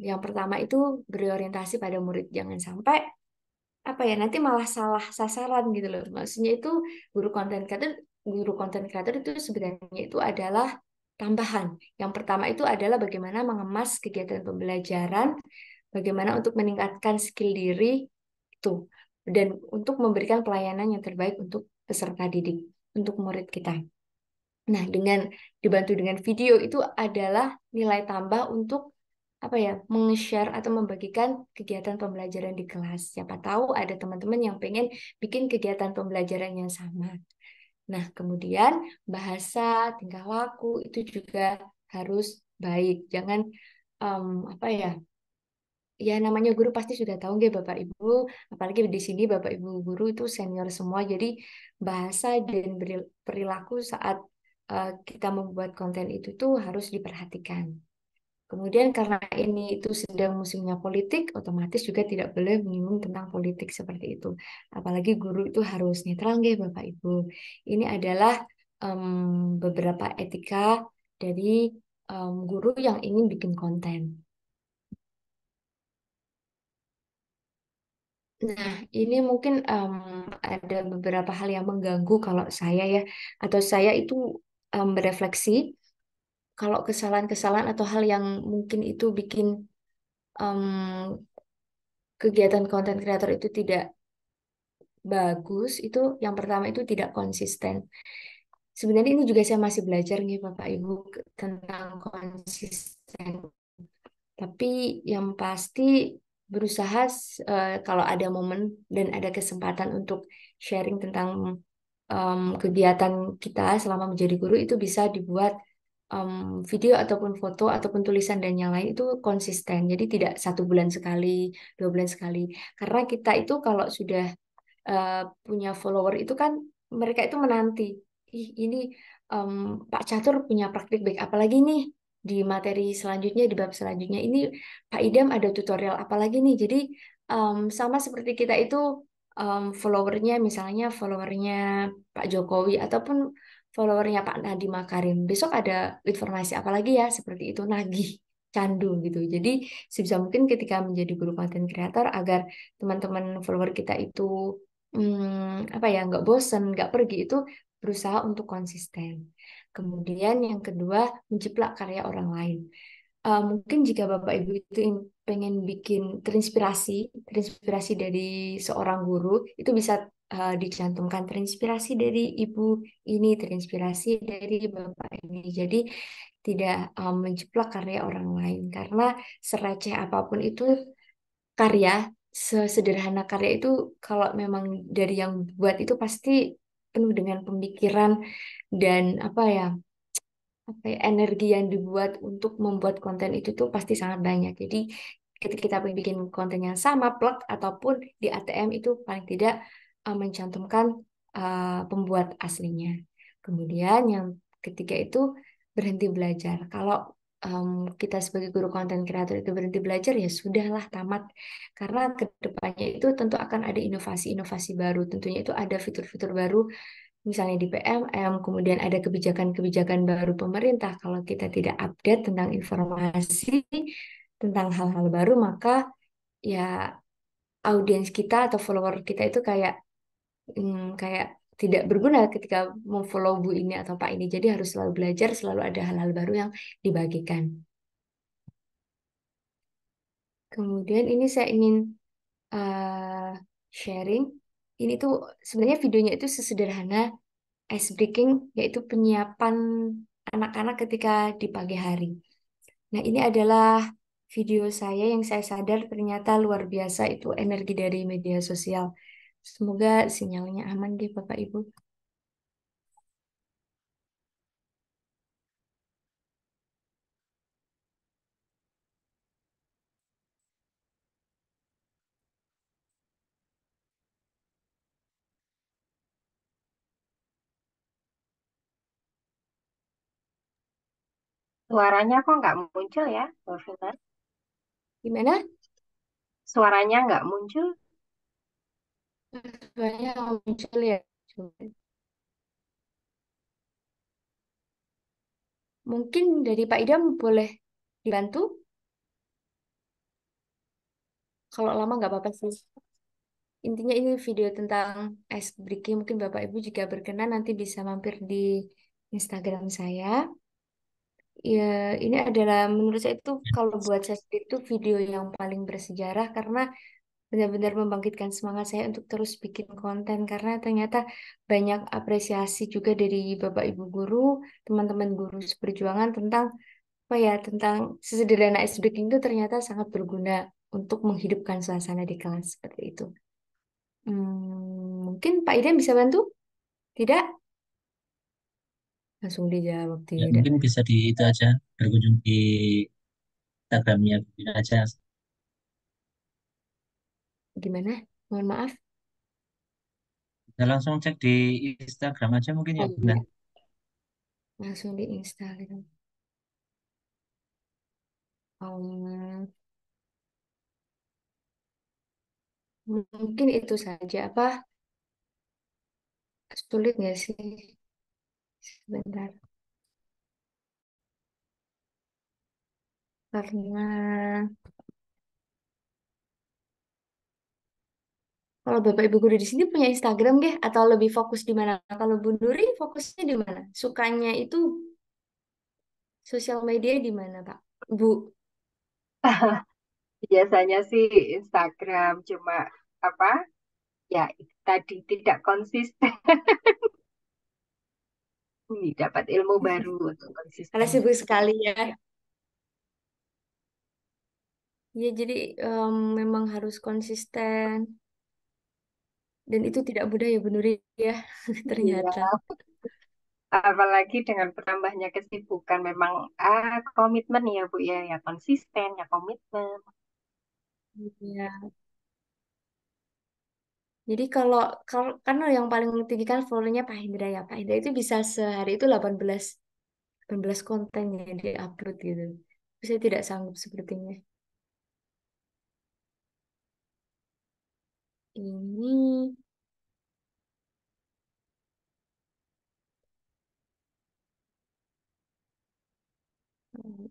yang pertama itu berorientasi pada murid, jangan sampai apa ya nanti malah salah sasaran gitu loh. Maksudnya itu guru konten kreator itu sebenarnya itu adalah tambahan. Yang pertama itu adalah bagaimana mengemas kegiatan pembelajaran, bagaimana untuk meningkatkan skill diri itu dan untuk memberikan pelayanan yang terbaik untuk peserta didik, untuk murid kita. Nah, dengan dibantu dengan video itu adalah nilai tambah untuk apa ya, meng-share atau membagikan kegiatan pembelajaran di kelas. Siapa tahu ada teman-teman yang pengen bikin kegiatan pembelajaran yang sama. Nah, kemudian bahasa, tingkah laku itu juga harus baik. Jangan apa ya, ya namanya guru pasti sudah tahu nggak Bapak Ibu, apalagi di sini Bapak Ibu guru itu senior semua, jadi bahasa dan perilaku saat kita membuat konten itu tuh harus diperhatikan. Kemudian karena ini itu sedang musimnya politik, otomatis juga tidak boleh menyinggung tentang politik seperti itu. Apalagi guru itu harus netral nggih Bapak Ibu. Ini adalah beberapa etika dari guru yang ingin bikin konten. Nah, ini mungkin ada beberapa hal yang mengganggu kalau saya ya, atau saya itu berefleksi kalau kesalahan-kesalahan atau hal yang mungkin itu bikin em, kegiatan konten kreator itu tidak bagus, itu yang pertama itu tidak konsisten. Sebenarnya ini juga saya masih belajar nih Bapak Ibu tentang konsisten. Tapi yang pasti berusaha kalau ada momen dan ada kesempatan untuk sharing tentang kegiatan kita selama menjadi guru itu bisa dibuat video ataupun foto ataupun tulisan dan yang lain itu konsisten. Jadi tidak 1 bulan sekali, 2 bulan sekali. Karena kita itu kalau sudah punya follower itu kan mereka itu menanti. Ih, ini em, Pak Catur punya praktik baik apalagi nih di materi selanjutnya di bab selanjutnya ini Pak Idam ada tutorial apalagi nih. Jadi sama seperti kita itu followernya misalnya followernya Pak Jokowi ataupun followernya Pak Nadiem Makarim. Besok ada informasi apalagi ya seperti itu nagih candu gitu. Jadi sebisa mungkin ketika menjadi guru konten kreator agar teman-teman follower kita itu apa ya nggak bosen nggak pergi itu berusaha untuk konsisten. Kemudian yang kedua menjiplak karya orang lain. Mungkin jika Bapak Ibu itu pengen bikin terinspirasi dari seorang guru itu bisa dicantumkan terinspirasi dari ibu ini, terinspirasi dari bapak ini. Jadi tidak menjiplak karya orang lain karena sereceh apapun itu karya, sesederhana karya itu kalau memang dari yang buat itu pasti penuh dengan pemikiran dan energi yang dibuat untuk membuat konten itu tuh pasti sangat banyak. Jadi ketika kita bikin konten yang sama, plug ataupun di ATM itu paling tidak mencantumkan pembuat aslinya. Kemudian yang ketiga itu berhenti belajar. Kalau kita sebagai guru konten kreator itu berhenti belajar ya sudahlah tamat. Karena kedepannya itu tentu akan ada inovasi-inovasi baru. Tentunya itu ada fitur-fitur baru misalnya di PMM, kemudian ada kebijakan-kebijakan baru pemerintah. Kalau kita tidak update tentang informasi, tentang hal-hal baru, maka ya audiens kita atau follower kita itu kayak tidak berguna ketika memfollow Bu ini atau Pak ini. Jadi harus selalu belajar, selalu ada hal-hal baru yang dibagikan. Kemudian ini saya ingin sharing. Ini tuh sebenarnya videonya itu sesederhana ice breaking, yaitu penyiapan anak-anak ketika di pagi hari. Nah, ini adalah video saya yang saya sadar ternyata luar biasa itu energi dari media sosial. Semoga sinyalnya aman deh Bapak Ibu. Suaranya kok nggak muncul ya, Bu Vina? Gimana? Suaranya nggak muncul. Banyak muncul ya. Coba. Mungkin dari Pak Idam boleh dibantu? Kalau lama nggak apa-apa sih. Intinya ini video tentang ice breaking. Mungkin Bapak Ibu jika berkenan nanti bisa mampir di Instagram saya. Ya, ini adalah menurut saya itu kalau buat saya itu video yang paling bersejarah karena benar-benar membangkitkan semangat saya untuk terus bikin konten karena ternyata banyak apresiasi juga dari Bapak Ibu guru, teman-teman guru seperjuangan tentang apa ya, tentang sesederhana ice breaking itu ternyata sangat berguna untuk menghidupkan suasana di kelas seperti itu. Mungkin Pak Iden bisa bantu? Tidak? Langsung dijawab Ya, tidak. mungkin bisa di itu aja, berkunjung di Instagramnya Bina aja. Gimana? Mohon maaf. Bisa langsung cek di Instagram aja mungkin ya, Oh Bina. iya, langsung di Instagram. Um, Mungkin itu saja. Apa sulit nggak sih? Sebentar. Karena kalau Bapak Ibu guru di sini punya Instagram deh, atau lebih fokus di mana? Kalau Bu Nuri fokusnya di mana? Sukanya itu sosial media di mana, Pak? Bu, Biasanya sih Instagram cuma apa? Ya itu tadi tidak konsisten. Ini dapat ilmu baru untuk karena konsisten. sibuk sekali ya. Ya, jadi memang harus konsisten. Dan itu tidak mudah ya Bu Nuri ya, ternyata. Iya, apalagi dengan bertambahnya kesibukan memang komitmen ya Bu ya, ya konsisten ya komitmen. Iya. Jadi kalau kalau kan yang paling tinggi kan follow-nya Pak Hendra ya. Pak Hendra itu bisa sehari itu 18 konten yang di-upload gitu. Saya tidak sanggup sepertinya. Ini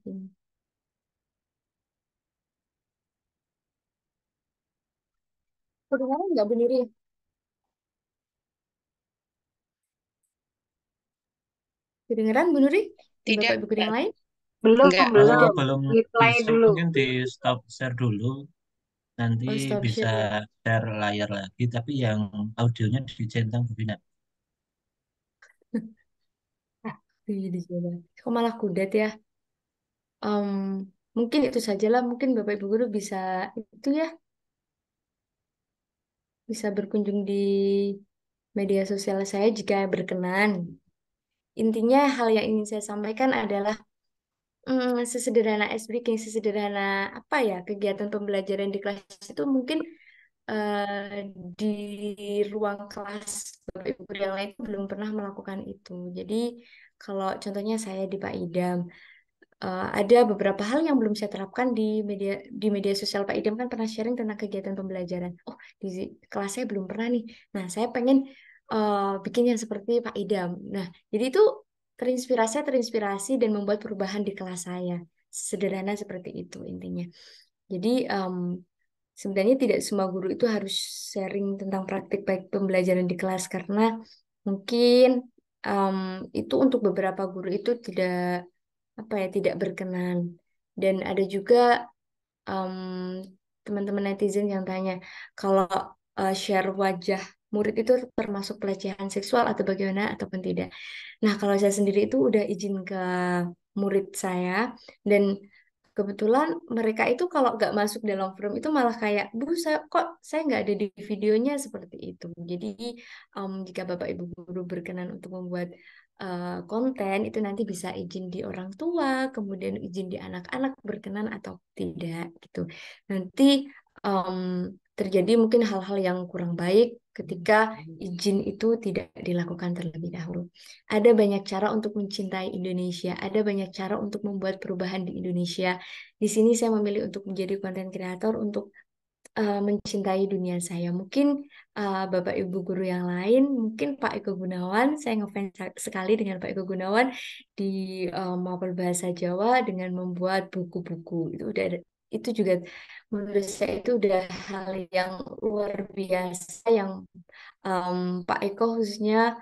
ini. Kedengaran nggak Bu Nuri? Kedengaran Bu Nuri? Di Bapak Tidak, Ibu guru yang lain? Belum, enggak. Kalau Tidak. belum. belum Di di play share dulu. mungkin di stop share dulu, nanti Oh, stop bisa share. share layar lagi, tapi yang audionya dicentang Bu Bina. Iya, dicoba. Kok malah kudet ya? Em, Mungkin itu sajalah. Mungkin Bapak Ibu guru bisa itu ya, bisa berkunjung di media sosial saya jika berkenan. Intinya hal yang ingin saya sampaikan adalah sesederhana ice breaking, sesederhana apa ya kegiatan pembelajaran di kelas itu mungkin di ruang kelas Bapak Ibu guru yang lain belum pernah melakukan itu. Jadi kalau contohnya saya di Pak Idam, ada beberapa hal yang belum saya terapkan di media sosial. Pak Idam kan pernah sharing tentang kegiatan pembelajaran. Oh, di kelas saya belum pernah nih. Nah, saya pengen bikin yang seperti Pak Idam. Nah, jadi itu terinspirasi dan membuat perubahan di kelas saya. Sederhana seperti itu intinya. Jadi sebenarnya tidak semua guru itu harus sharing tentang praktik baik pembelajaran di kelas karena Mungkin em, itu untuk beberapa guru itu tidak berkenan. Dan ada juga em, teman-teman netizen yang tanya kalau share wajah murid itu termasuk pelecehan seksual atau bagaimana ataupun tidak. Nah, kalau saya sendiri itu udah izin ke murid saya dan kebetulan mereka itu kalau nggak masuk dalam forum itu malah kayak, Bu, saya nggak ada di videonya seperti itu. Jadi jika Bapak Ibu guru berkenan untuk membuat konten itu nanti bisa izin di orang tua, kemudian izin di anak-anak berkenan atau tidak gitu. Nanti em, terjadi mungkin hal-hal yang kurang baik ketika izin itu tidak dilakukan terlebih dahulu. Ada banyak cara untuk mencintai Indonesia, ada banyak cara untuk membuat perubahan di Indonesia. Di sini saya memilih untuk menjadi konten kreator untuk mencintai dunia saya. Mungkin Bapak Ibu guru yang lain, mungkin Pak Eko Gunawan, saya ngefans sekali dengan Pak Eko Gunawan di Mapel Bahasa Jawa dengan membuat buku-buku. Itu juga menurut saya itu udah hal yang luar biasa yang Pak Eko khususnya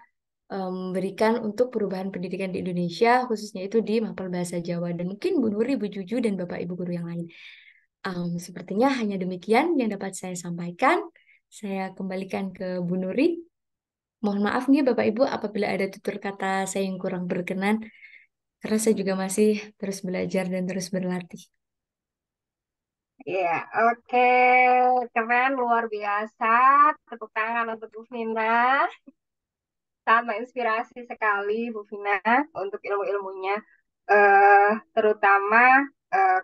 berikan untuk perubahan pendidikan di Indonesia, khususnya itu di Mapel Bahasa Jawa. Dan mungkin Bu Nuri, Bu Juju, dan Bapak Ibu guru yang lain. Sepertinya hanya demikian yang dapat saya sampaikan. Saya kembalikan ke Bu Nuri. Mohon maaf nih Bapak Ibu apabila ada tutur kata saya yang kurang berkenan, karena saya juga masih terus belajar dan terus berlatih. Ya, oke. Keren, luar biasa. Tepuk tangan untuk Bu Vina. Sangat menginspirasi sekali Bu Vina untuk ilmu-ilmunya. Terutama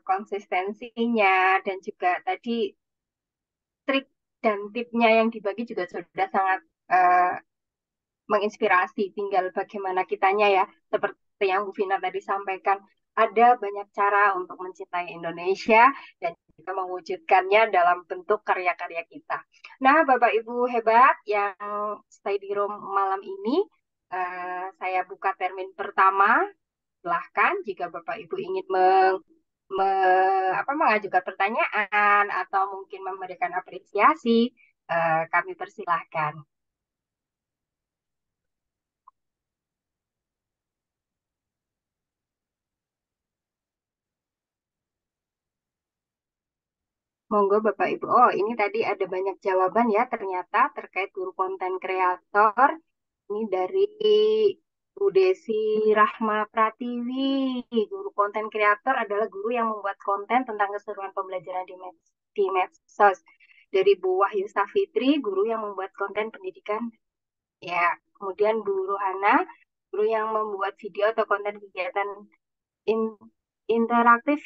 konsistensinya dan juga tadi trik dan tipnya yang dibagi juga sudah sangat eh, menginspirasi. Tinggal bagaimana kitanya ya, seperti yang Bu Vina tadi sampaikan, ada banyak cara untuk mencintai Indonesia dan juga mewujudkannya dalam bentuk karya-karya kita. Nah, Bapak Ibu hebat yang stay di room malam ini, saya buka termin pertama. Silahkan jika Bapak Ibu ingin mengajukan pertanyaan atau mungkin memberikan apresiasi, kami persilahkan. Monggo Bapak Ibu. Oh, ini tadi ada banyak jawaban ya ternyata terkait guru konten kreator. Ini dari Bu Desi Rahma Pratiwi. Guru konten kreator adalah guru yang membuat konten tentang keseruan pembelajaran di medsos. Dari Bu Wahyu Safitri, guru yang membuat konten pendidikan. Ya, kemudian Bu Ruhana, guru yang membuat video atau konten kegiatan in- interaktif,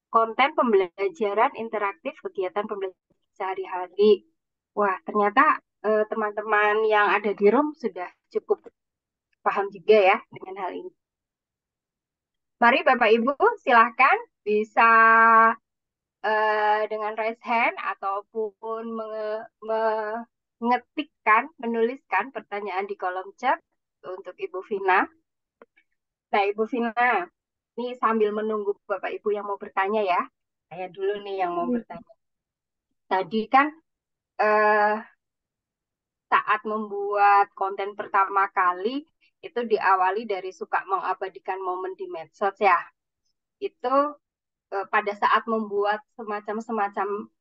konten pembelajaran interaktif, kegiatan pembelajaran sehari-hari. Wah, ternyata teman-teman yang ada di room sudah cukup paham juga ya dengan hal ini. Mari Bapak Ibu silahkan bisa dengan raise hand ataupun mengetikkan, menuliskan pertanyaan di kolom chat untuk Ibu Vina. Nah, Ibu Vina, ini sambil menunggu Bapak Ibu yang mau bertanya ya. Saya dulu nih yang mau bertanya. Tadi kan eh, saat membuat konten pertama kali itu diawali dari suka mengabadikan momen di medsos ya. Itu pada saat membuat semacam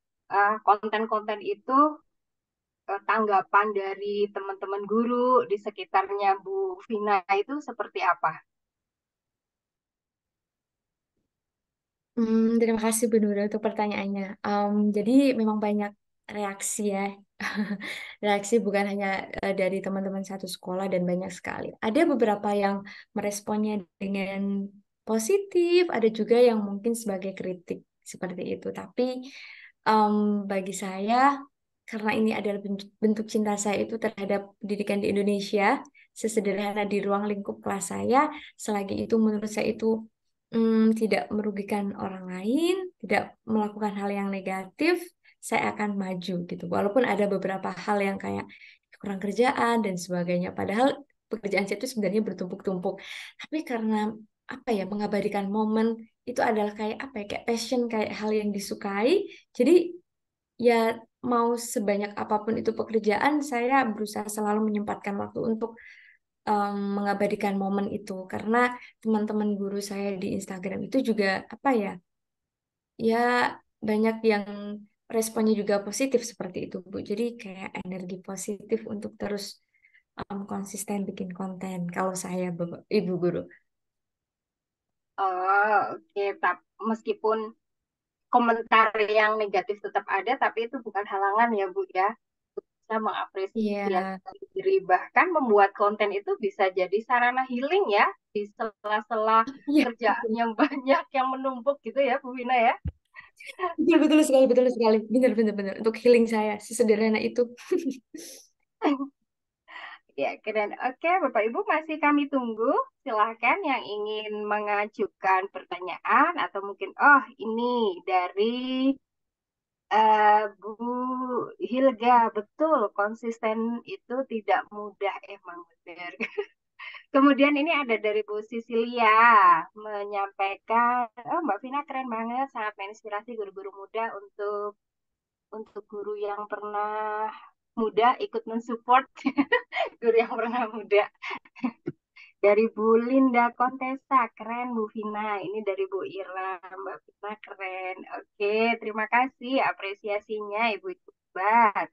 konten-konten itu tanggapan dari teman-teman guru di sekitarnya Bu Vina itu seperti apa? Terima kasih Bu Nuri untuk pertanyaannya. Jadi memang banyak reaksi ya. Reaksi bukan hanya dari teman-teman satu sekolah dan banyak sekali. Ada beberapa yang meresponnya dengan positif, ada juga yang mungkin sebagai kritik seperti itu. Tapi em, bagi saya, karena ini adalah bentuk cinta saya itu terhadap pendidikan di Indonesia, sesederhana di ruang lingkup kelas saya, selagi itu menurut saya itu tidak merugikan orang lain, tidak melakukan hal yang negatif, saya akan maju gitu. Walaupun ada beberapa hal yang kayak kurang kerjaan dan sebagainya. Padahal pekerjaan saya itu sebenarnya bertumpuk-tumpuk. Tapi karena apa ya, mengabadikan momen itu adalah kayak apa ya, kayak passion, kayak hal yang disukai. Jadi ya mau sebanyak apapun itu pekerjaan, saya berusaha selalu menyempatkan waktu untuk mengabadikan momen itu karena teman-teman guru saya di Instagram itu juga apa ya, ya banyak yang responnya juga positif seperti itu, Bu. Jadi kayak energi positif untuk terus konsisten bikin konten kalau saya, Bapak, Ibu guru. Oh, oke. Meskipun komentar yang negatif tetap ada, tapi itu bukan halangan ya, Bu ya. Bisa Iya, mengapresiasi diri, bahkan membuat konten itu bisa jadi sarana healing ya, di sela-sela iya, kerjaan betul. yang banyak yang menumpuk gitu ya, Bu Vina ya. Betul, betul sekali, betul sekali. Benar, benar, benar. Untuk healing saya, sesederhana itu. Ya, keren. Oke, Bapak Ibu masih kami tunggu. Silahkan yang ingin mengajukan pertanyaan atau mungkin, oh ini dari Bu Hilga, betul, konsisten itu tidak mudah, emang benar. Kemudian ini ada dari Bu Sisilia menyampaikan, oh Mbak Vina keren banget, sangat menginspirasi guru-guru muda untuk guru yang pernah muda ikut mensupport guru yang pernah muda. Dari Bu Linda Kontesa, keren Bu Vina. Ini dari Bu Ira, Mbak Vina keren. Oke, terima kasih apresiasinya Ibu Iqbal.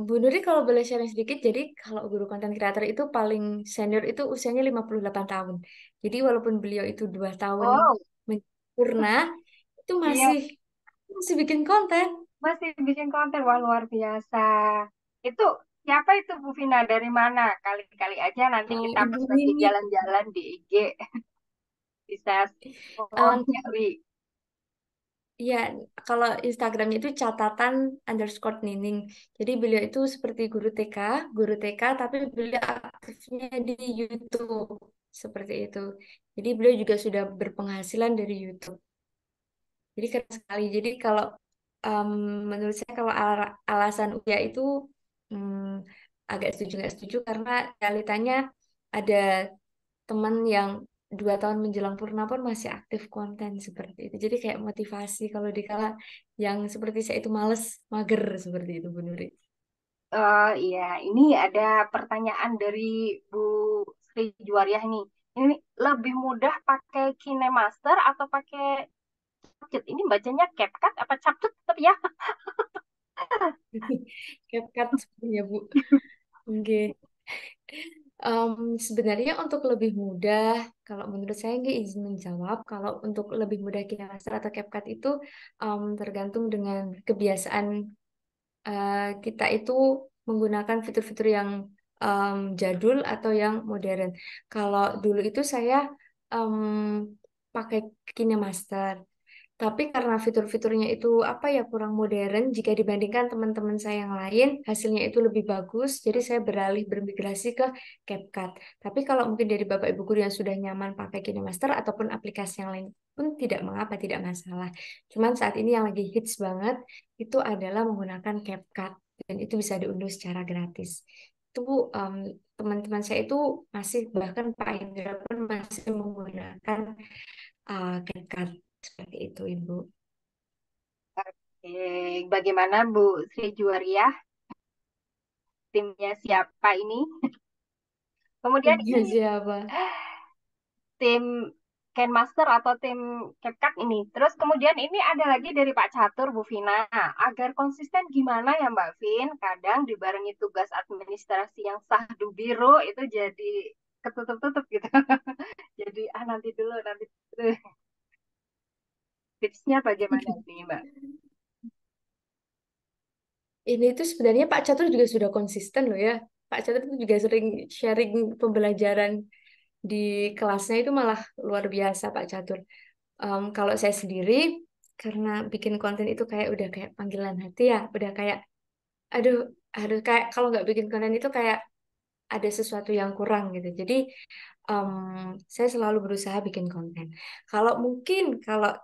Bu Nuri kalau boleh sharing sedikit, jadi kalau guru konten kreator itu paling senior itu usianya 58 tahun. Jadi walaupun beliau itu 2 tahun Oh, menyempurna, itu iya, masih bikin konten. masih bikin konten. Wah, luar biasa. Itu siapa itu Bu Vina? Dari mana? Kali-kali aja nanti kita Ibu pas lagi Winnie, jalan-jalan di IG bisa oh, um, nyari. ya kalau Instagramnya itu _Nining. Jadi beliau itu seperti guru TK, tapi beliau aktifnya di YouTube seperti itu. Jadi beliau juga sudah berpenghasilan dari YouTube. Jadi keren sekali. Jadi kalau em, menurut saya kalau alasan usia itu agak setuju nggak setuju karena realitanya ada teman yang 2 tahun menjelang purna pun masih aktif konten seperti itu. Jadi kayak motivasi kalau dikala yang seperti saya itu males, mager seperti itu, Bu Nuri. Oh iya, ini ada pertanyaan dari Bu Sri Juwariah nih. Ini lebih mudah pakai KineMaster atau pakai CapCut? Ini bacanya CapCut apa CapCut tetap ya? CapCut sebenarnya, Bu. Oke. Sebenarnya untuk lebih mudah, kalau menurut saya nggak izin menjawab, kalau untuk lebih mudah KineMaster atau CapCut itu tergantung dengan kebiasaan kita itu menggunakan fitur-fitur yang jadul atau yang modern. Kalau dulu itu saya em, pakai KineMaster. Tapi karena fitur-fiturnya itu apa ya kurang modern jika dibandingkan teman-teman saya yang lain, hasilnya itu lebih bagus. Jadi saya bermigrasi ke CapCut. Tapi kalau mungkin dari Bapak Ibu guru yang sudah nyaman pakai KineMaster ataupun aplikasi yang lain pun tidak mengapa, tidak masalah. Cuman saat ini yang lagi hits banget itu adalah menggunakan CapCut dan itu bisa diunduh secara gratis. Itu teman-teman saya itu masih bahkan Pak Indra pun masih menggunakan CapCut seperti itu, Ibu. Bagaimana Bu Sri Juwariah? Timnya siapa ini? Kemudian Timnya ini siapa? tim Master atau tim CapCut ini. Terus kemudian ini ada lagi dari Pak Catur, Bu Vina. Agar konsisten gimana ya Mbak Vin? Kadang dibarengi tugas administrasi yang sahdu biro itu jadi ketutup-tutup gitu. Jadi nanti dulu, nanti dulu. Tipsnya bagaimana nih Mbak? Ini tuh sebenarnya Pak Catur juga sudah konsisten loh ya. Pak Catur itu juga sering sharing pembelajaran di kelasnya itu malah luar biasa Pak Catur. Kalau saya sendiri, karena bikin konten itu kayak udah kayak panggilan hati ya, udah kayak aduh, aduh kayak kalau nggak bikin konten itu kayak ada sesuatu yang kurang gitu. Jadi saya selalu berusaha bikin konten. Kalau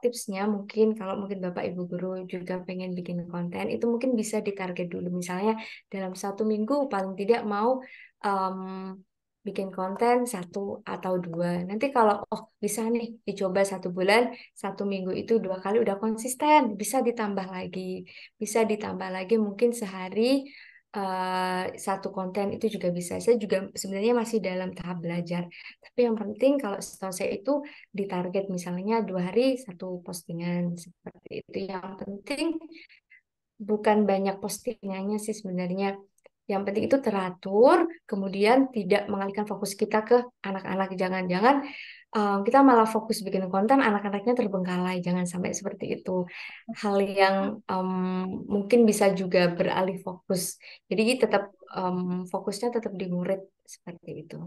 tipsnya kalau mungkin Bapak Ibu guru juga pengen bikin konten, itu mungkin bisa ditarget dulu. Misalnya dalam 1 minggu paling tidak mau em, bikin konten satu atau dua. Nanti kalau oh bisa nih dicoba 1 bulan, 1 minggu itu 2 kali udah konsisten, bisa ditambah lagi mungkin sehari 1 konten itu juga bisa. Saya juga sebenarnya masih dalam tahap belajar. Tapi yang penting kalau setahu saya itu ditarget misalnya 2 hari 1 postingan seperti itu. Yang penting bukan banyak postingannya sih sebenarnya. Yang penting itu teratur, kemudian tidak mengalihkan fokus kita ke anak-anak. Jangan-jangan kita malah fokus bikin konten, anak-anaknya terbengkalai. Jangan sampai seperti itu. Hal yang mungkin bisa juga beralih fokus. Jadi tetap fokusnya tetap di murid seperti itu.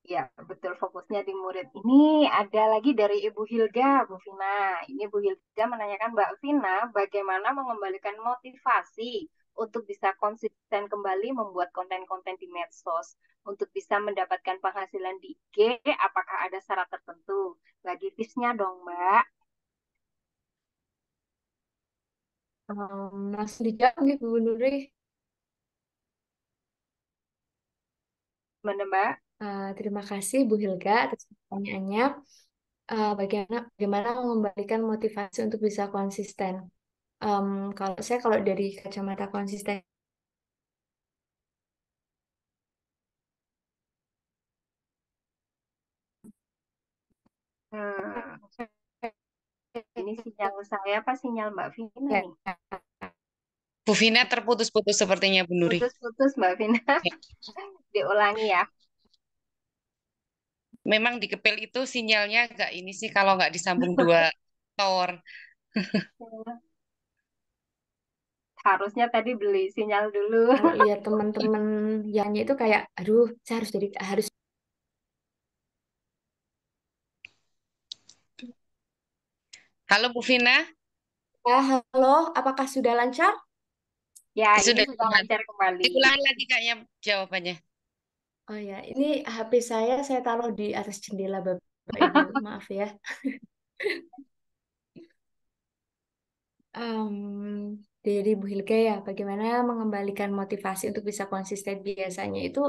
Ya, betul fokusnya di murid. Ini ada lagi dari Ibu Hilga, Bu Vina. Ini Bu Hilga menanyakan Mbak Vina, bagaimana mengembalikan motivasi untuk bisa konsisten kembali membuat konten-konten di medsos, untuk bisa mendapatkan penghasilan di IG, apakah ada syarat tertentu? Bagi tipsnya dong, Mbak. Langsung dijawab nih Bu Nuri. Mana, Mbak? Terima kasih Bu Hilga atas pertanyaannya. Bagaimana mengembalikan motivasi untuk bisa konsisten? Em, kalau dari kacamata konsisten, Hmm, ini sinyal saya apa sinyal Mbak Vina ya, nih? Bu Vina terputus-putus sepertinya Bu Nuri. Putus-putus Mbak Vina. Ya. Diulangi ya. Memang di Kepel itu sinyalnya agak ini sih kalau nggak disambung 2 tower. Harusnya tadi beli sinyal dulu. kalau lihat teman-teman yang itu kayak, aduh, saya harus. Halo Bu Vina, Halo, apakah sudah lancar? Ya, ini sudah sudah jalan. lancar kembali. Diulangi lagi kayaknya jawabannya. Oh ya, ini HP saya taruh di atas jendela Bapak Ibu, maaf ya. Em, dari Bu Hilga ya, bagaimana mengembalikan motivasi untuk bisa konsisten biasanya itu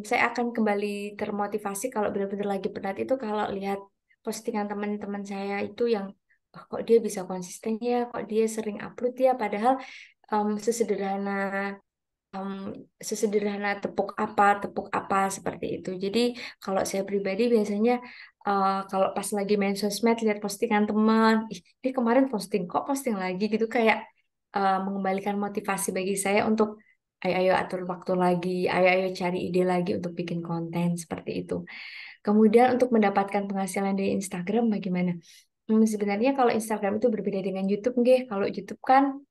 saya akan kembali termotivasi kalau benar-benar lagi penat itu kalau lihat postingan teman-teman saya itu yang "Oh, kok dia bisa konsisten ya, kok dia sering upload ya, padahal em, sesederhana em, sesederhana tepuk apa seperti itu. Jadi kalau saya pribadi biasanya kalau pas lagi main sosmed lihat postingan teman, ih dia kemarin posting kok posting lagi gitu kayak mengembalikan motivasi bagi saya untuk ayo ayo atur waktu lagi, ayo ayo cari ide lagi untuk bikin konten seperti itu. Kemudian untuk mendapatkan penghasilan dari Instagram bagaimana? Sebenarnya kalau Instagram itu berbeda dengan YouTube, nggih. Kalau YouTube kan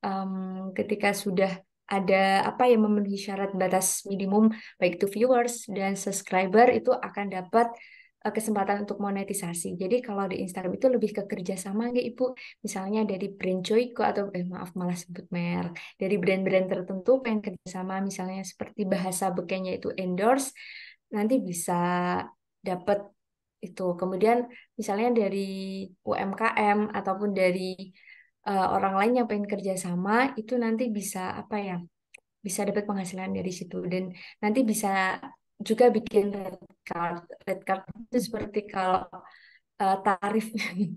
ketika sudah ada apa yang memenuhi syarat batas minimum baik itu viewers dan subscriber itu akan dapat kesempatan untuk monetisasi. Jadi kalau di Instagram itu lebih ke kerjasama nggih Ibu. Misalnya dari brand Joyko atau maaf malah sebut merek. Dari brand-brand tertentu pengen kerjasama misalnya seperti bahasa bekennya itu endorse nanti bisa dapat itu. Kemudian misalnya dari UMKM ataupun dari orang lain yang pengen kerjasama itu nanti bisa apa ya? Bisa dapat penghasilan dari situ dan nanti bisa juga bikin red card. Red card itu seperti kalau tarif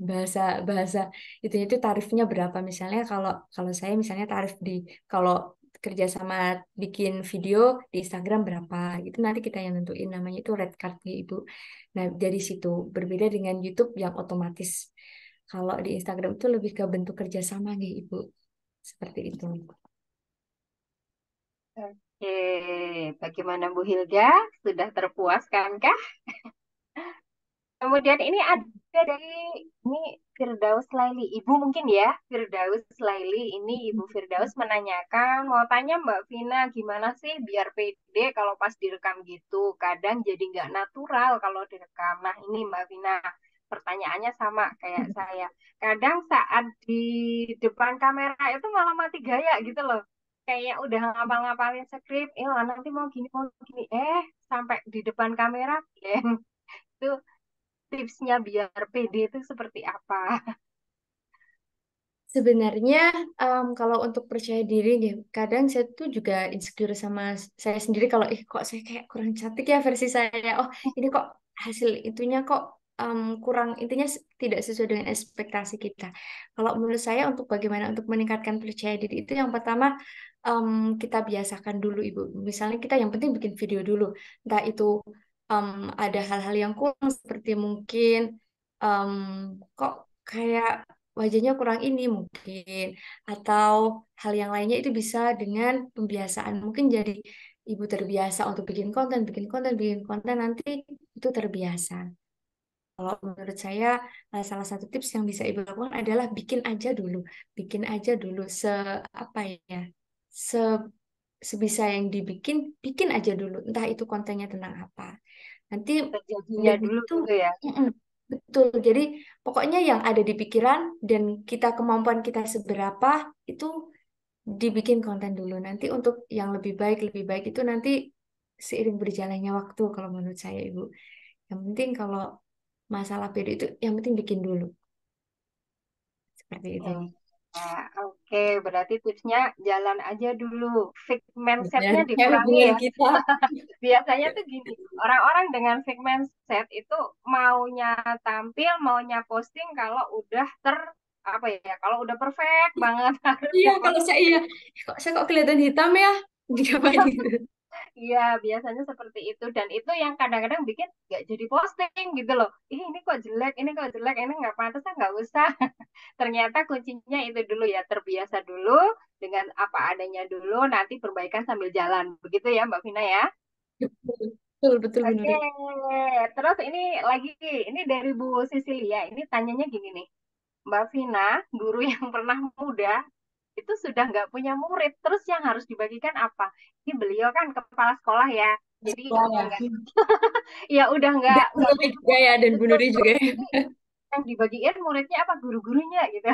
bahasa bahasa itu tarifnya berapa misalnya kalau kalau saya misalnya tarif di kalau kerja sama bikin video di Instagram berapa itu nanti kita yang nentuin namanya itu red card ya Ibu. Nah dari situ berbeda dengan YouTube yang otomatis kalau di Instagram itu lebih ke bentuk kerjasama nih Ibu seperti itu. Oke, bagaimana Bu Hilga? Sudah terpuaskan kah? Kemudian ini ada dari ini Firdaus Laili. Ibu mungkin ya, Firdaus Laili. Ini Ibu Firdaus menanyakan, mau tanya Mbak Vina, gimana sih biar pede kalau pas direkam gitu? Kadang jadi nggak natural kalau direkam. Nah ini Mbak Vina, pertanyaannya sama kayak saya. Kadang saat di depan kamera itu malah mati gaya gitu loh. Kayak udah ngapal-ngapalin skrip, nanti mau gini. Sampai di depan kamera, itu tipsnya biar pede itu seperti apa? Sebenarnya kalau untuk percaya diri nih, kadang saya tuh juga insecure sama saya sendiri kalau kok saya kayak kurang cantik ya versi saya. Oh, ini kok hasil itunya kok kurang intinya tidak sesuai dengan ekspektasi kita. Kalau menurut saya untuk bagaimana untuk meningkatkan percaya diri itu yang pertama em, kita biasakan dulu Ibu. Misalnya kita yang penting bikin video dulu. Entah itu em, ada hal-hal yang kurang seperti mungkin em, kok kayak wajahnya kurang ini mungkin atau hal yang lainnya itu bisa dengan pembiasaan mungkin jadi ibu terbiasa untuk bikin konten nanti itu terbiasa. Kalau menurut saya salah satu tips yang bisa ibu lakukan adalah bikin aja dulu se apa ya se sebisa yang dibikin bikin aja dulu entah itu kontennya tentang apa. Nanti Terjadinya udah dulu gitu, gitu ya. mm-mm, betul. Jadi pokoknya yang ada di pikiran dan kita kemampuan kita seberapa itu dibikin konten dulu. Nanti untuk yang lebih baik itu nanti seiring berjalannya waktu kalau menurut saya Ibu. Yang penting kalau masalah video itu yang penting bikin dulu seperti itu. Hmm. Nah, oke, berarti tipsnya jalan aja dulu. Fixed Dan mindset-nya kayak dikurangi hubungan ya. kita. Biasanya tuh gini, orang-orang dengan fixed mindset itu maunya tampil, maunya posting kalau udah apa ya, kalau udah perfect banget harus Iya, kalau saya diposting. iya. Kok saya kok kelihatan hitam ya? Diapain gitu. Iya, biasanya seperti itu. Dan itu yang kadang-kadang bikin nggak jadi posting gitu loh. Ih, ini kok jelek, ini nggak pantas, nggak usah. Ternyata kuncinya itu dulu ya, terbiasa dulu dengan apa adanya dulu, nanti perbaikan sambil jalan. Begitu ya, Mbak Vina ya. Betul, betul benar. Oke, terus ini dari Bu Sisilia. Ini tanyanya gini nih, Mbak Vina, guru yang pernah muda, itu sudah nggak punya murid, terus yang harus dibagikan apa? Ini beliau kan kepala sekolah ya, jadi Sekolah udah ya. nggak, ya udah Dan nggak Nuri punya juga murid, ya, dan Bu betul. Nuri juga ya. Jadi yang dibagiin muridnya apa guru-gurunya gitu.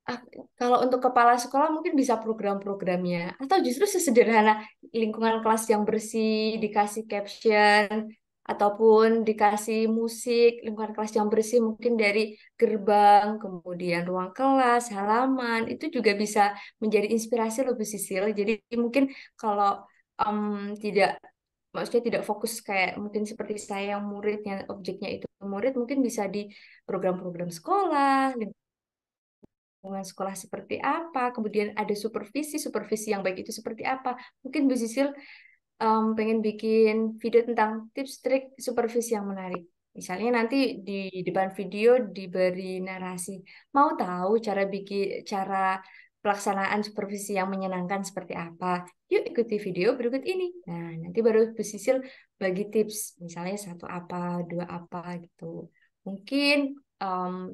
Ah, kalau untuk kepala sekolah mungkin bisa program-programnya atau justru sesederhana lingkungan kelas yang bersih, dikasih caption ataupun dikasih musik, lingkungan kelas yang bersih mungkin dari gerbang, kemudian ruang kelas, halaman itu juga bisa menjadi inspirasi lebih Sisil. Jadi mungkin kalau tidak maksudnya tidak fokus kayak mungkin seperti saya yang muridnya objeknya itu murid mungkin bisa di program-program sekolah, lingkungan sekolah seperti apa, kemudian ada supervisi yang baik itu seperti apa. Mungkin Bu Sisil pengen bikin video tentang tips trik supervisi yang menarik. Misalnya nanti di depan video diberi narasi. Mau tahu cara pelaksanaan supervisi yang menyenangkan seperti apa? Yuk ikuti video berikut ini. Nah, nanti baru Bu Sisil bagi tips, misalnya satu apa, dua apa gitu. Mungkin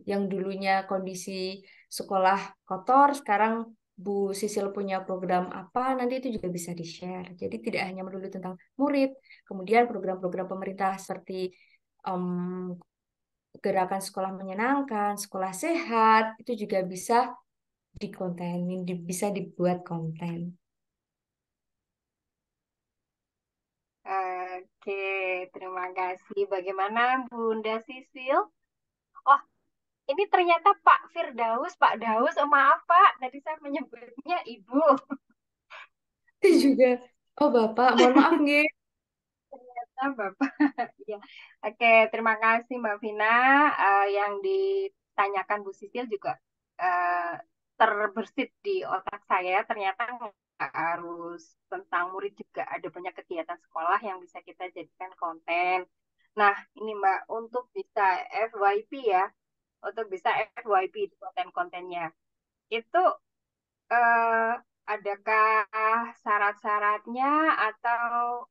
yang dulunya kondisi sekolah kotor, sekarang Bu Sisil punya program apa, nanti itu juga bisa di-share. Jadi tidak hanya melulu tentang murid, kemudian program-program pemerintah seperti em, gerakan sekolah menyenangkan, sekolah sehat, itu juga bisa dikontenin, bisa dibuat konten. Oke, terima kasih. Bagaimana Bunda Sisil? Oh, ini ternyata Pak Daus. Oh, maaf Pak, tadi saya menyebutnya Ibu. Itu juga, oh Bapak, mohon maaf nih. Ternyata Bapak. Ya. Oke, terima kasih Mbak Vina. Yang ditanyakan Bu Sisil juga eh, terbersit di otak saya. Ternyata nggak harus tentang murid juga. Ada banyak kegiatan sekolah yang bisa kita jadikan konten. Nah, ini Mbak, untuk bisa FYP ya, untuk bisa FYP di konten-kontennya, itu eh, adakah syarat-syaratnya atau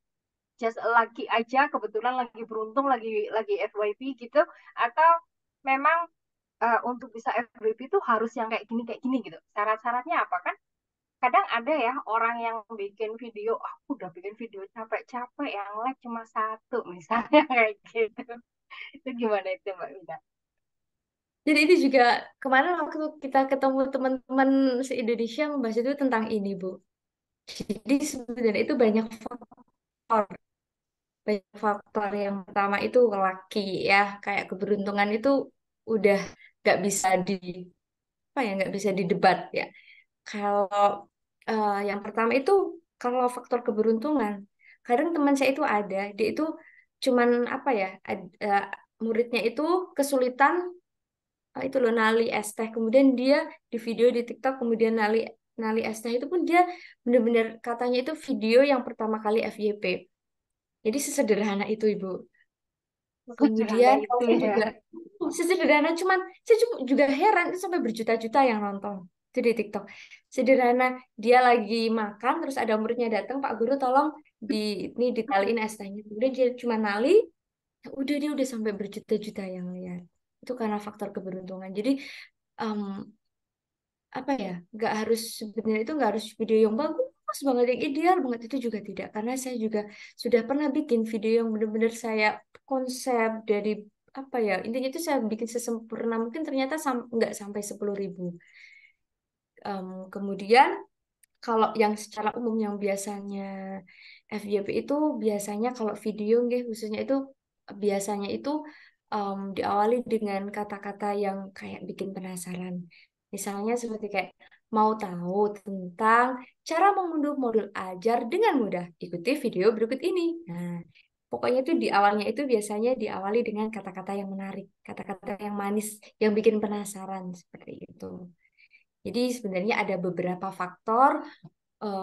just lagi aja kebetulan lagi beruntung lagi FYP gitu atau memang untuk bisa FYP itu harus yang kayak gini gitu. Syarat-syaratnya apa kan? Kadang ada ya orang yang bikin video, aku udah bikin video capek-capek yang like cuma satu misalnya kayak gitu. Itu gimana itu Mbak Wida? Jadi ini juga kemarin waktu kita ketemu teman-teman se-Indonesia membahas itu tentang ini, Bu. Jadi sebenarnya itu banyak faktor yang pertama itu laki ya kayak keberuntungan itu udah nggak bisa di apa ya, nggak bisa didebat ya. Kalau yang pertama itu kalau faktor keberuntungan, kadang teman saya itu ada, dia itu cuman apa ya, muridnya itu kesulitan itu loh nali es teh, kemudian dia di video di TikTok, kemudian nali nali es teh itu pun dia benar-benar katanya itu video yang pertama kali FYP. Jadi sesederhana itu Ibu. Sederhana Kemudian itu saya ya. juga sesederhana, cuman saya juga heran itu sampai berjuta-juta yang nonton itu di TikTok. Sederhana, dia lagi makan terus ada muridnya datang, Pak Guru tolong di ini ditaliin es tehnya. Kemudian dia cuma nali, ya udah dia udah sampai berjuta-juta yang lihat. Itu karena faktor keberuntungan. Jadi em, apa ya, nggak harus sebenarnya itu nggak harus video yang bagus banget yang ideal banget, itu juga tidak, karena saya juga sudah pernah bikin video yang benar-benar saya konsep dari apa ya, intinya itu saya bikin sesempurna mungkin, ternyata nggak sampai 10.000. Kemudian kalau yang secara umum yang biasanya FYP itu biasanya kalau video nggih khususnya itu biasanya itu diawali dengan kata-kata yang kayak bikin penasaran. Misalnya seperti kayak mau tahu tentang cara mengunduh modul ajar dengan mudah, ikuti video berikut ini. Nah, pokoknya itu di awalnya itu biasanya diawali dengan kata-kata yang menarik, kata-kata yang manis, yang bikin penasaran seperti itu. Jadi sebenarnya ada beberapa faktor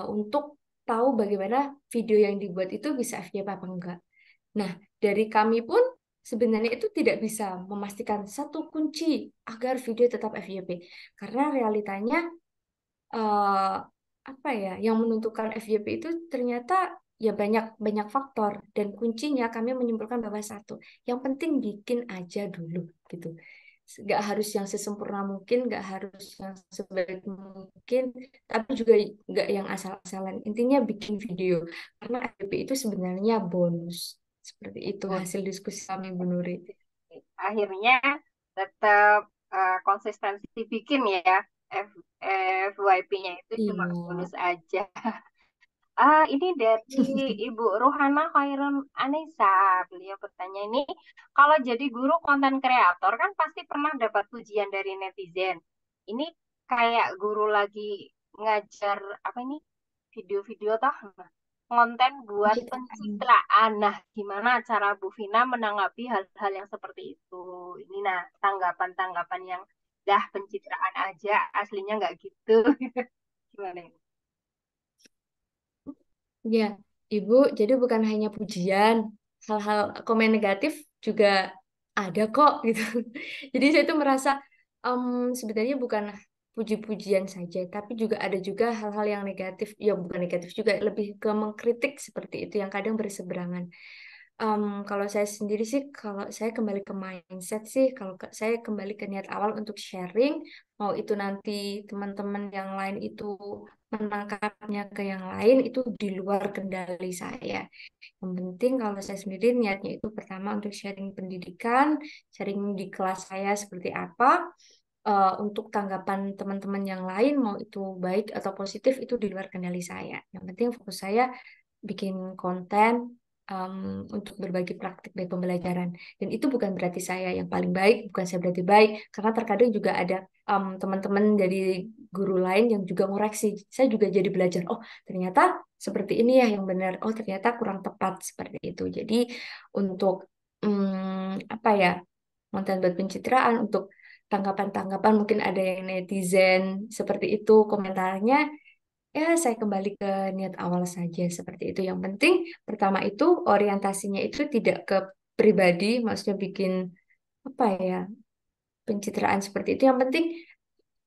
untuk tahu bagaimana video yang dibuat itu bisa FYP apa enggak. Nah, dari kami pun sebenarnya itu tidak bisa memastikan satu kunci agar video tetap FYP. Karena realitanya eh, apa ya, yang menentukan FYP itu ternyata ya banyak banyak faktor, dan kuncinya kami menyimpulkan bahwa satu, yang penting bikin aja dulu gitu. Nggak harus yang sesempurna mungkin, nggak harus yang sebaik mungkin, tapi juga nggak yang asal-asalan. Intinya bikin video, karena FYP itu sebenarnya bonus. Seperti itu Bon. hasil diskusi kami, Bu Nuri. Akhirnya tetap konsistensi bikin ya. FYP-nya itu cuma Iya. bonus aja. Ini dari Ibu Ruhana Khairun Anissa. Beliau bertanya ini, kalau jadi guru konten kreator kan pasti pernah dapat pujian dari netizen. Ini kayak guru lagi ngajar apa ini, video-video toh, nah, konten buat Pencitraan. pencitraan. Nah, gimana cara Bu Vina menanggapi hal-hal yang seperti itu? Ini nah tanggapan-tanggapan yang dah pencitraan aja, aslinya nggak gitu. Gimana ini? Ya, Ibu, jadi bukan hanya pujian, hal-hal komen negatif juga ada kok gitu. Jadi saya itu merasa em, sebenarnya bukan puji-pujian saja, tapi juga ada juga hal-hal yang negatif, ya bukan negatif juga, lebih ke mengkritik seperti itu yang kadang berseberangan. Kalau saya sendiri sih, kalau saya kembali ke mindset sih, kalau saya kembali ke niat awal untuk sharing, mau itu nanti teman-teman yang lain itu menangkapnya ke yang lain, itu di luar kendali saya. Yang penting kalau saya sendiri niatnya itu pertama untuk sharing pendidikan, sharing di kelas saya seperti apa, untuk tanggapan teman-teman yang lain, mau itu baik atau positif, itu di luar kendali saya. Yang penting fokus saya bikin konten untuk berbagi praktik dari pembelajaran. Dan itu bukan berarti saya yang paling baik, bukan saya berarti baik, karena terkadang juga ada teman-teman dari guru lain yang juga ngoreksi. Saya juga jadi belajar, oh ternyata seperti ini ya yang benar, oh ternyata kurang tepat seperti itu. Jadi untuk apa ya, konten buat pencitraan, untuk tanggapan-tanggapan mungkin ada yang netizen seperti itu komentarnya, ya saya kembali ke niat awal saja seperti itu. Yang penting pertama itu orientasinya itu tidak ke pribadi, maksudnya bikin apa ya, pencitraan seperti itu. Yang penting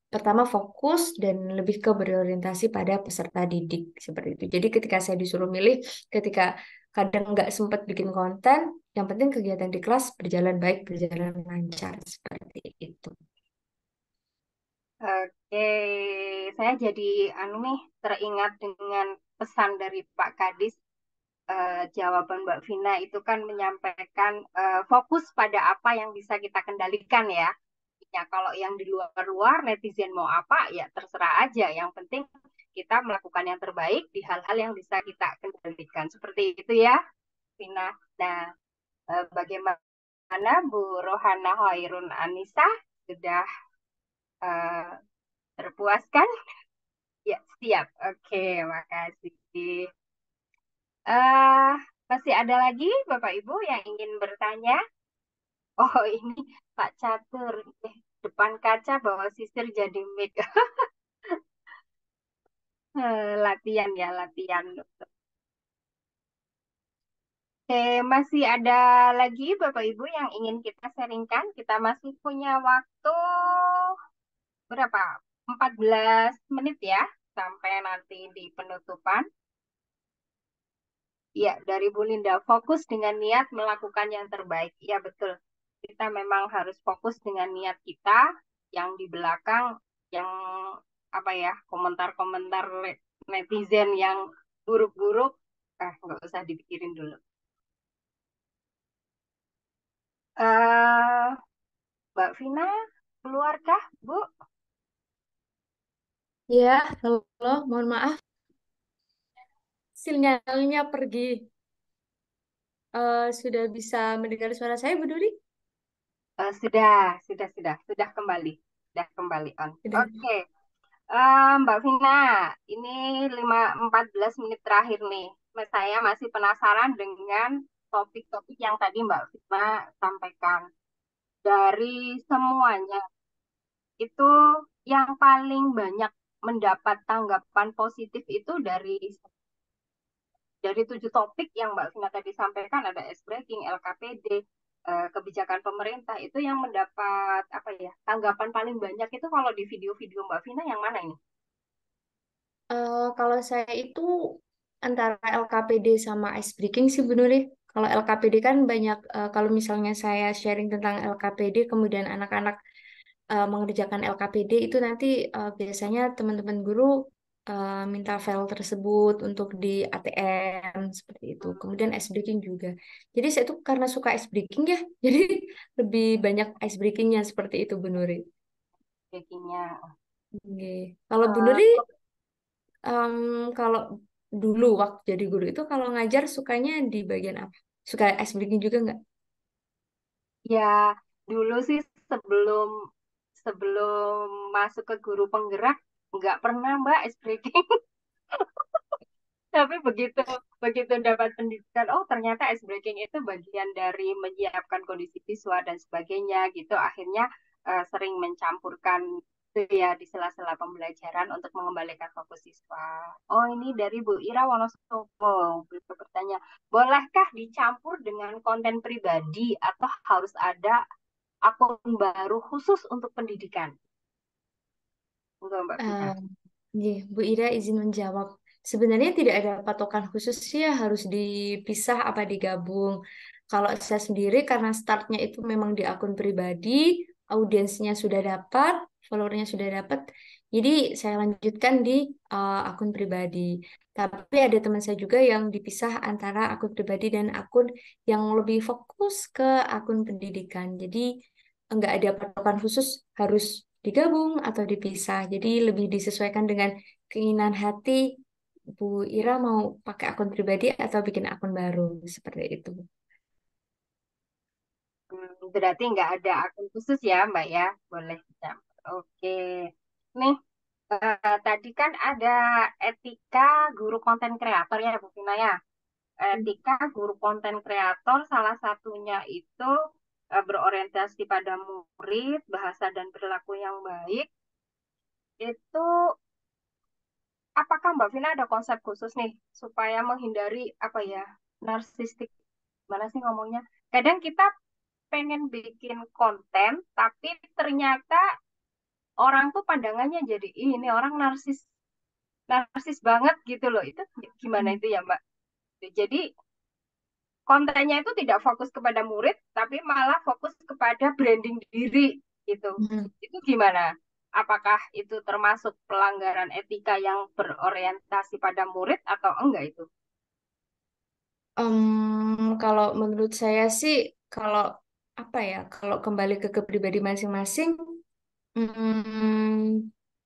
pertama fokus dan lebih ke berorientasi pada peserta didik seperti itu. Jadi ketika saya disuruh milih, ketika kadang nggak sempat bikin konten, yang penting kegiatan di kelas berjalan baik, berjalan lancar seperti itu. Oke, saya jadi nih teringat dengan pesan dari Pak Kadis. Jawaban Mbak Vina itu kan menyampaikan fokus pada apa yang bisa kita kendalikan ya. Ya kalau yang di luar-luar netizen mau apa ya terserah aja. Yang penting kita melakukan yang terbaik di hal-hal yang bisa kita kendalikan. Seperti itu ya, Vina. Nah, bagaimana Bu Rohana Hoirun Anissa Sudah eh, terpuaskan? Ya, siap. Oke, makasih. eh Masih ada lagi Bapak Ibu yang ingin bertanya? Oh, ini Pak Catur. Depan kaca bawa sisir jadi mic. Latihan ya, latihan. Oke, masih ada lagi Bapak Ibu yang ingin kita sharingkan? Kita masih punya waktu berapa? 14 menit ya, sampai nanti di penutupan. Ya, dari Bu Linda, fokus dengan niat melakukan yang terbaik. Ya, betul. Kita memang harus fokus dengan niat kita, yang di belakang, yang apa ya, komentar-komentar netizen yang buruk-buruk, nggak usah dipikirin dulu. eh Mbak Vina, keluarkah, Bu? Ya, halo, mohon maaf, sinyalnya pergi. Sudah bisa mendengar suara saya, Bu Duri? Sudah kembali, on. Sudah. Oke. Mbak Vina, ini 14 menit terakhir nih. Saya masih penasaran dengan topik-topik yang tadi Mbak Vina sampaikan. Dari semuanya, itu yang paling banyak mendapat tanggapan positif itu dari 7 topik yang Mbak Vina tadi sampaikan, ada ice breaking, LKPD, kebijakan pemerintah, itu yang mendapat apa ya, tanggapan paling banyak itu kalau di video-video Mbak Vina yang mana ini? Kalau saya itu antara LKPD sama ice breaking sih Bu Nuri. Kalau LKPD kan banyak, kalau misalnya saya sharing tentang LKPD, kemudian anak-anak mengerjakan LKPD itu nanti biasanya teman-teman guru minta file tersebut untuk di ATM seperti itu. Kemudian ice breaking juga. Jadi saya tuh karena suka ice breaking ya, jadi lebih banyak ice breakingnya seperti itu Bu Nuri. Breakingnya. Oke. Kalau Bu Nuri, em, kalau dulu waktu jadi guru itu kalau ngajar sukanya di bagian apa? Suka ice breaking juga nggak? Ya, dulu sih sebelum sebelum masuk ke guru penggerak nggak pernah Mbak ice breaking. Tapi begitu begitu dapat pendidikan, oh ternyata ice breaking itu bagian dari menyiapkan kondisi siswa dan sebagainya gitu. Akhirnya sering mencampurkan itu ya di sela-sela pembelajaran untuk mengembalikan fokus siswa. Oh, ini dari Bu Ira Wonosobo. Beliau bertanya, bolehkah dicampur dengan konten pribadi atau harus ada akun baru khusus untuk pendidikan? Enggak, Mbak Vina. Eh, Bu Ira izin menjawab. Sebenarnya tidak ada patokan khusus sih ya harus dipisah apa digabung. Kalau saya sendiri karena startnya itu memang di akun pribadi, audiensnya sudah dapat, followernya sudah dapat, jadi saya lanjutkan di akun pribadi. Tapi ada teman saya juga yang dipisah antara akun pribadi dan akun yang lebih fokus ke akun pendidikan. Jadi nggak ada patokan khusus harus digabung atau dipisah. Jadi lebih disesuaikan dengan keinginan hati Bu Ira mau pakai akun pribadi atau bikin akun baru seperti itu. Berarti nggak ada akun khusus ya, Mbak ya? Boleh dicampur. Oke. Nih, tadi kan ada etika guru konten kreator ya, Bu Vina ya. Etika guru konten kreator salah satunya itu berorientasi pada murid, bahasa dan perilaku yang baik. Itu apakah Mbak Vina ada konsep khusus nih supaya menghindari apa ya, narsistik, mana sih ngomongnya? Kadang kita pengen bikin konten, tapi ternyata orang tuh pandangannya jadi, "Ih, ini orang narsis, narsis banget gitu loh." Itu gimana itu ya, Mbak? Jadi kontennya itu tidak fokus kepada murid, tapi malah fokus kepada branding diri gitu. Hmm. Itu gimana? Apakah itu termasuk pelanggaran etika yang berorientasi pada murid atau enggak itu? Kalau menurut saya sih, kalau apa ya, kalau kembali ke kepribadi masing-masing,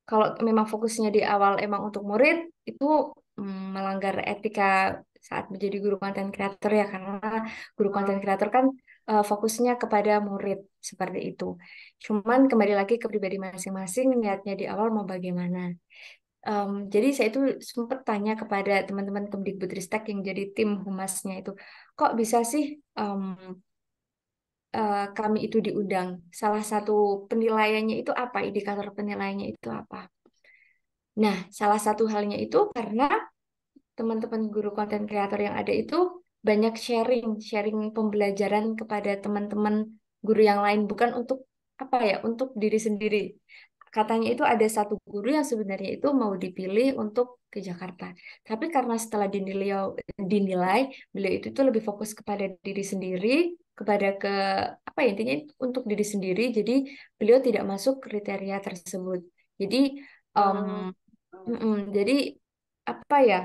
kalau memang fokusnya di awal emang untuk murid, itu melanggar etika saat menjadi guru konten kreator ya, karena guru konten kreator kan fokusnya kepada murid seperti itu. Cuman kembali lagi ke pribadi masing-masing, niatnya di awal mau bagaimana. Jadi saya itu sempat tanya kepada teman-teman Kemdikbudristek yang jadi tim humasnya itu, kok bisa sih kami itu diundang? Salah satu penilaiannya itu apa? Indikator penilaiannya itu apa? Nah, salah satu halnya itu karena teman-teman guru konten kreator yang ada itu banyak sharing pembelajaran kepada teman-teman guru yang lain, bukan untuk apa ya, untuk diri sendiri. Katanya itu ada satu guru yang sebenarnya itu mau dipilih untuk ke Jakarta. Tapi karena setelah dinilai beliau itu tuh lebih fokus kepada diri sendiri, kepada ke apa ya, intinya untuk diri sendiri. Jadi beliau tidak masuk kriteria tersebut. Jadi em, Hmm. jadi apa ya?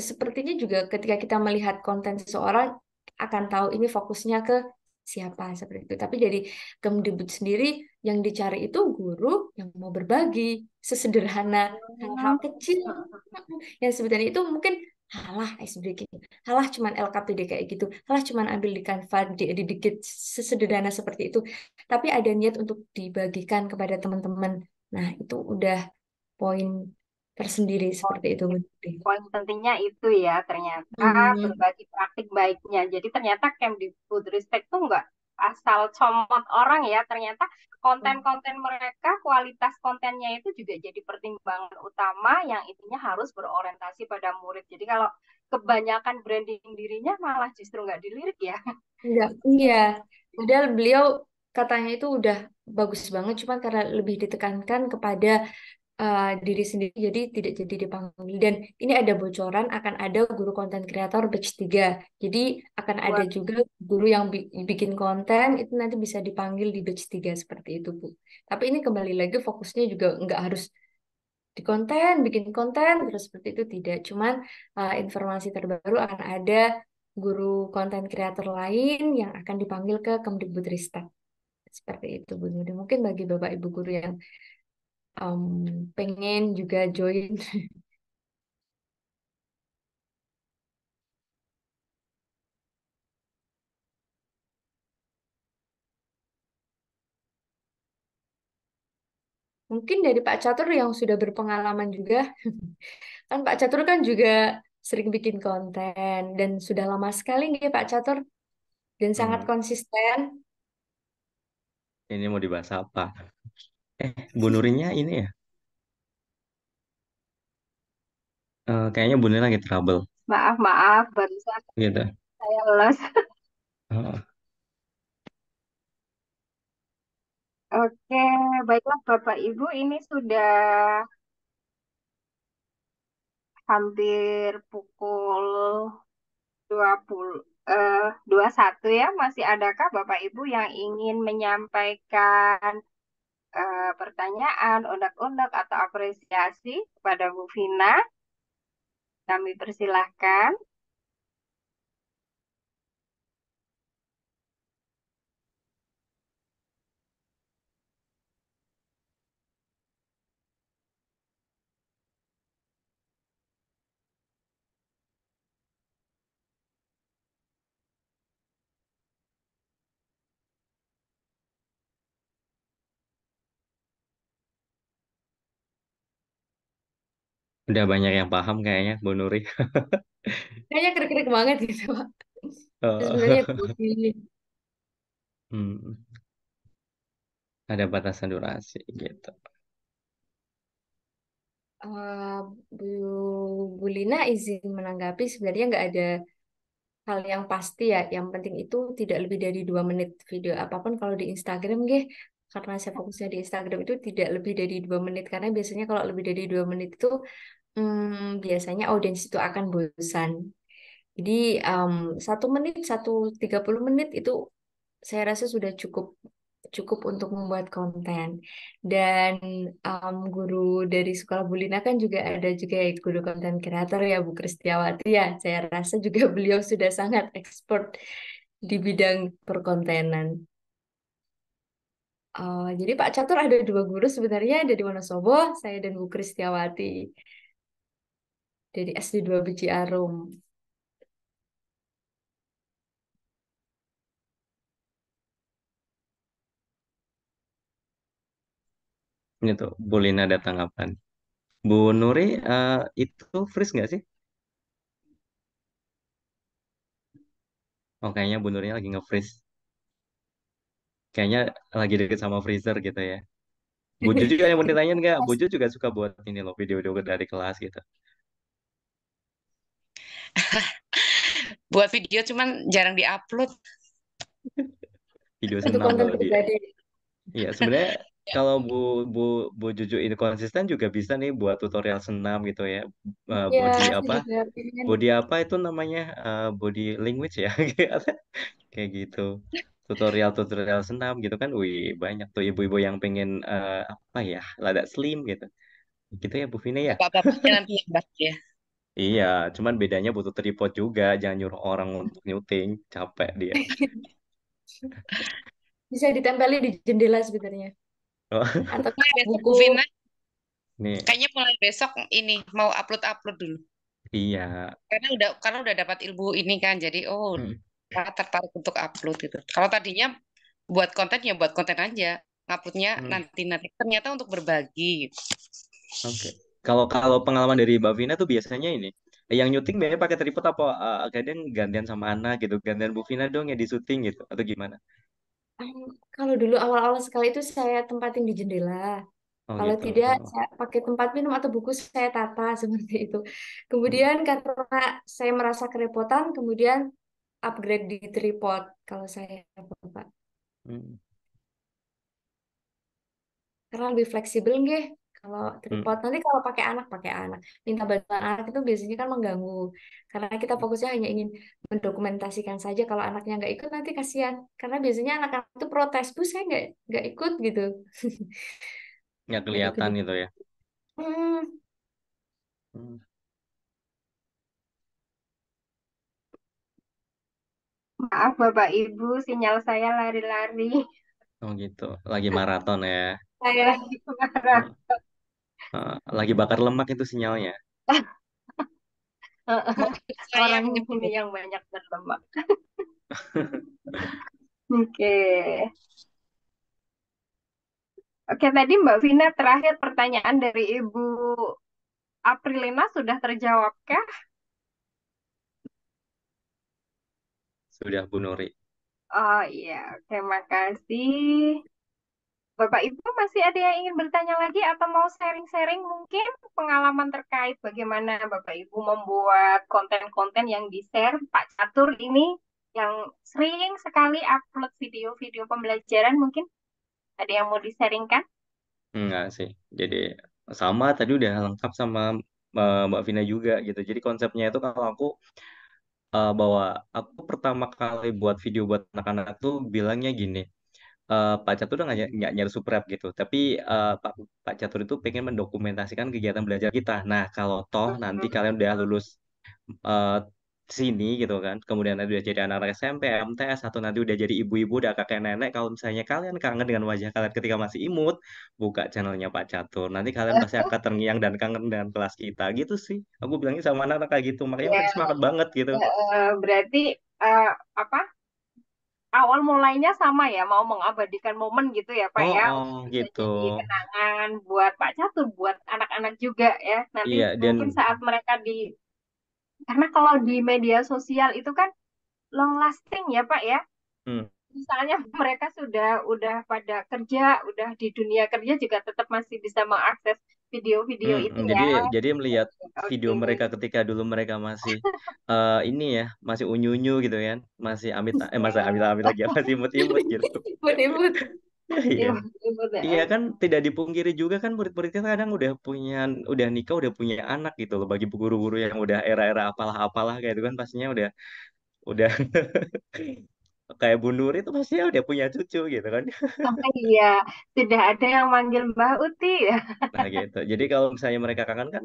Sepertinya juga ketika kita melihat konten seseorang akan tahu ini fokusnya ke siapa seperti itu. Tapi dari Kemdikbud sendiri yang dicari itu guru yang mau berbagi sesederhana hal-hal kecil yang sebenarnya itu mungkin halah ice breaking, halah cuman LKPD kayak gitu, halah cuman ambil di Canva diedit dikit sesederhana seperti itu. Tapi ada niat untuk dibagikan kepada teman-teman. Nah, itu udah poin tersendiri seperti itu, Bu Putri. Poin pentingnya itu ya, ternyata Hmm. berbagi praktik baiknya. Jadi ternyata Kemdikbudristek tuh nggak asal comot orang ya, ternyata konten-konten mereka, kualitas kontennya itu juga jadi pertimbangan utama yang intinya harus berorientasi pada murid. Jadi kalau kebanyakan branding dirinya malah justru nggak dilirik ya. Enggak, iya. Padahal beliau katanya itu udah bagus banget, cuma karena lebih ditekankan kepada diri sendiri, jadi tidak jadi dipanggil. Dan ini ada bocoran akan ada guru konten kreator batch 3. Jadi akan ada Buat juga guru yang bikin konten, itu nanti bisa dipanggil di batch 3 seperti itu, Bu. Tapi ini kembali lagi fokusnya juga nggak harus di konten, bikin konten, terus seperti itu tidak. Cuman informasi terbaru akan ada guru konten kreator lain yang akan dipanggil ke Kemdikbudristek. Seperti itu, Bu Nuri. Mungkin bagi Bapak Ibu guru yang pengen juga join. Mungkin dari Pak Catur yang sudah berpengalaman juga. Kan Pak Catur kan juga sering bikin konten dan sudah lama sekali nih Pak Catur dan sangat Hmm, konsisten. ini mau dibahas apa? Bu Nurinya ini ya, kayaknya Bu Nuri lagi trouble maaf, barusan gitu. saya les. Oh, Oke, baiklah Bapak Ibu, ini sudah hampir pukul 20 21 ya. Masih adakah Bapak Ibu yang ingin menyampaikan pertanyaan, unek-unek atau apresiasi kepada Bu Vina? Kami persilahkan. udah banyak yang paham kayaknya Bu Nuri. Kayaknya krik-krik banget gitu Pak. Terus sebenarnya Eh, Budi, hmm, ada batasan durasi gitu. eh, Bu, Bu Lina izin menanggapi sebenarnya nggak ada hal yang pasti ya. Yang penting itu tidak lebih dari 2 menit video apapun kalau di Instagram, gih. Karena saya fokusnya di Instagram itu tidak lebih dari 2 menit. Karena biasanya kalau lebih dari 2 menit itu biasanya audiens itu akan bosan. Jadi 1 menit, 30 menit itu saya rasa sudah cukup cukup untuk membuat konten. Dan guru dari sekolah Bulina kan juga ada juga ya guru konten kreator ya Bu Kristiawati ya. Saya rasa juga beliau sudah sangat expert di bidang perkontenan. Jadi Pak Catur ada 2 guru sebenarnya dari Wonosobo, saya dan Bu Kristiawati dari SD 2 Biji Arum. Ini tuh Bu Lina ada tanggapan. Bu Nuri itu freeze nggak sih? Oh kayaknya Bu Nurinya lagi nge-freeze. Kayaknya lagi deket sama freezer gitu ya. Bu Ju juga yang mau ditanyain nggak? Bu Ju juga suka buat ini loh video-video dari kelas gitu. Buat video cuman jarang diupload. Video Untuk senam konten kalau dia. pribadi. Iya, sebenarnya kalau Bu Bu Juju ini konsisten juga bisa nih buat tutorial senam gitu ya. Ya, Body saya apa? juga pengen. Body apa itu namanya? Body language ya. Kayak gitu. Tutorial-tutorial senam gitu kan. Wih, banyak tuh ibu-ibu yang pengen apa ya? Lada slim gitu. Gitu ya Bu Vina ya. Bapak-bapaknya nanti yang bahas ya. Iya, cuman bedanya butuh tripod juga. Jangan nyuruh orang untuk nyuting. Capek dia. Bisa ditempeli di jendela sebenarnya. Oh, Atau Mulai besok buku. Bu Vina, nih. kayaknya mulai besok ini mau upload-upload dulu. Iya. Karena udah dapat ilmu ini kan, jadi Hmm. tertarik untuk upload gitu. Kalau tadinya buat konten ya buat konten aja, nguploadnya Hmm. nanti ternyata untuk berbagi gitu. Oke. Kalau kalau pengalaman dari Mbak Vina tuh biasanya ini, yang nyuting biasanya pakai tripod apa kadang gantian sama anak gitu, gantian Bu Vina dong yang di syuting gitu, atau gimana? Kalau dulu awal-awal sekali itu saya tempatin di jendela. Oh Kalau gitu. tidak, Oh. saya pakai tempat minum atau buku saya tata seperti itu. Hmm. Kemudian karena saya merasa kerepotan, kemudian upgrade di tripod kalau saya, Bapak. Hmm. Karena lebih fleksibel nggih. Kalau Hmm. tripod nanti kalau pakai anak, minta bantuan anak itu biasanya kan mengganggu. Karena kita fokusnya hanya ingin mendokumentasikan saja. Kalau anaknya nggak ikut nanti kasihan. Karena biasanya anak-anak itu protes, Bu, saya nggak ikut gitu. Nggak Nggak ikut kelihatan di. itu ya. Hmm, Hmm. Maaf Bapak Ibu, sinyal saya lari-lari. Oh gitu. Lagi maraton ya. saya Lagi marah. Hmm. Lagi bakar lemak itu sinyalnya. Mau saya Orang ini menyebut yang banyak berlemak. Oke. Oke, tadi Mbak Vina terakhir pertanyaan dari Ibu Aprilina sudah terjawab kah? Sudah Bu Nuri. Oh iya, terima kasih. Bapak Ibu masih ada yang ingin bertanya lagi atau mau sharing-sharing mungkin pengalaman terkait bagaimana Bapak Ibu membuat konten-konten yang di-share Pak Catur ini yang sering sekali upload video-video pembelajaran mungkin ada yang mau di-sharingkan? Enggak sih. Jadi sama tadi udah lengkap sama Mbak Vina juga gitu. Jadi konsepnya itu kalau aku bahwa aku pertama kali buat video buat anak-anak tuh bilangnya gini, Pak Catur udah nggak nyari suprep gitu, tapi Pak Catur itu pengen mendokumentasikan kegiatan belajar kita. Nah, kalau toh nanti kalian udah lulus eh, sini gitu kan, kemudian nanti udah jadi anak-anak SMP, MTS, atau nanti udah jadi ibu-ibu, udah kakek nenek, kalau misalnya kalian kangen dengan wajah kalian ketika masih imut, buka channelnya Pak Catur. Nanti kalian pasti akan terngiang dan kangen dengan kelas kita gitu sih. Aku bilangnya sama anak-anak kayak gitu, makanya Ya, mereka semangat banget gitu. berarti eh, apa awal mulainya sama ya, mau mengabadikan momen gitu ya Pak Oh, ya, oh untuk bisa gitu. jadi kenangan buat Pak Catur, buat anak-anak juga ya. Nanti Iya, dan mungkin saat mereka karena kalau di media sosial itu kan long lasting ya Pak ya. hmm, Misalnya mereka udah pada kerja, udah di dunia kerja juga tetap masih bisa mengakses video-video itu jadi ya. jadi melihat video Oke. mereka ketika dulu mereka masih ini ya, masih unyu-unyu gitu kan, masih masa amit-amit lagi ya, masih imut-imut gitu. imut-imut. Iya. Ibu, Iya kan tidak dipungkiri juga kan murid-murid kita kadang udah nikah, udah punya anak gitu loh, bagi guru-guru yang udah era-era apalah-apalah kayak itu kan pastinya udah kayak Bu Nur itu pastinya udah punya cucu gitu kan. iya, sudah ada yang manggil Mbak Uti ya. Nah gitu. Jadi kalau misalnya mereka kangen kan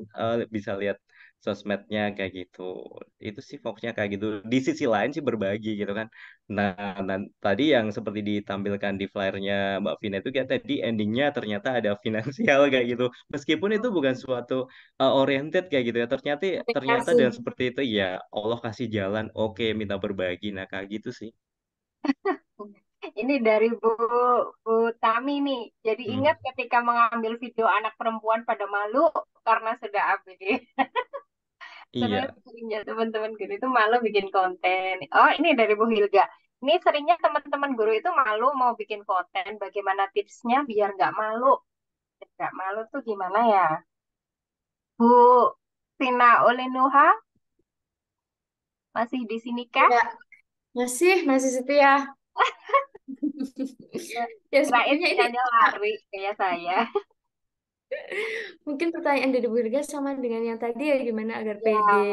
bisa lihat sosmednya kayak gitu. Itu sih fokusnya kayak gitu. Di sisi lain sih berbagi gitu kan. Nah, dan tadi yang seperti ditampilkan di flyernya Mbak Vina itu kayak tadi endingnya ternyata ada finansial kayak gitu. Meskipun itu bukan suatu oriented kayak gitu ya. Ternyata ternyata Komunikasi. dengan seperti itu ya Allah kasih jalan. Oke, minta berbagi. Nah kayak gitu sih. Ini dari Bu Tami nih. Jadi Hmm, ingat ketika mengambil video anak perempuan pada malu karena sudah ABG. Terus iya. seringnya teman-teman guru itu malu bikin konten. Oh, ini dari Bu Hilga. Ini seringnya teman-teman guru itu malu mau bikin konten. Bagaimana tipsnya biar nggak malu? Nggak malu tuh gimana ya? Bu Tina Olenuha masih di sini kah? Ya, masih setia. Ya Kirain sebetulnya ini sinyalnya lari kayak saya. mungkin pertanyaan dari Bu Irga sama dengan yang tadi ya, gimana agar Ya, pede.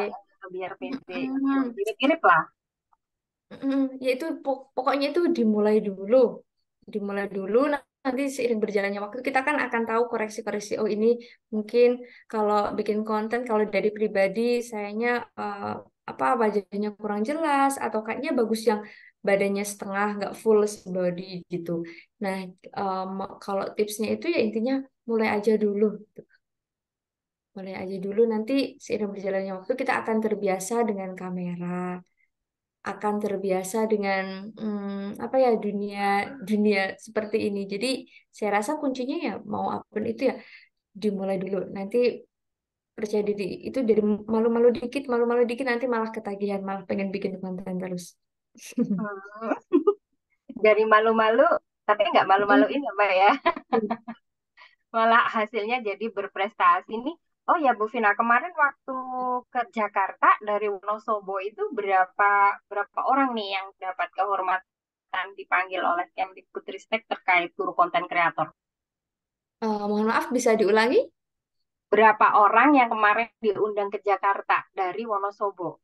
biar pede. Betul. Mm-mm. Mirip-mirip lah. Ya itu pokoknya itu dimulai dulu. Dimulai dulu, nanti seiring berjalannya waktu kita kan akan tahu koreksi-koreksi. Oh ini mungkin kalau bikin konten, kalau dari pribadi sayanya apa wajahnya kurang jelas atau kayaknya bagus yang badannya setengah nggak full body gitu. Nah, em, kalau tipsnya itu ya intinya mulai aja dulu. Mulai aja dulu, nanti seiring berjalannya waktu kita akan terbiasa dengan kamera, akan terbiasa dengan apa ya, dunia dunia seperti ini. Jadi saya rasa kuncinya ya mau apapun itu ya dimulai dulu. Nanti percaya diri itu dari malu-malu dikit nanti malah ketagihan, malah pengen bikin konten terus. Hmm. Dari malu-malu, tapi nggak malu-maluin ya, Mbak ya. Malah hasilnya jadi berprestasi nih. Oh ya Bu Vina, kemarin waktu ke Jakarta dari Wonosobo itu berapa berapa orang nih yang dapat kehormatan dipanggil oleh Kemdikbudristek terkait guru konten kreator? Mohon maaf bisa diulangi? Berapa orang yang kemarin diundang ke Jakarta dari Wonosobo?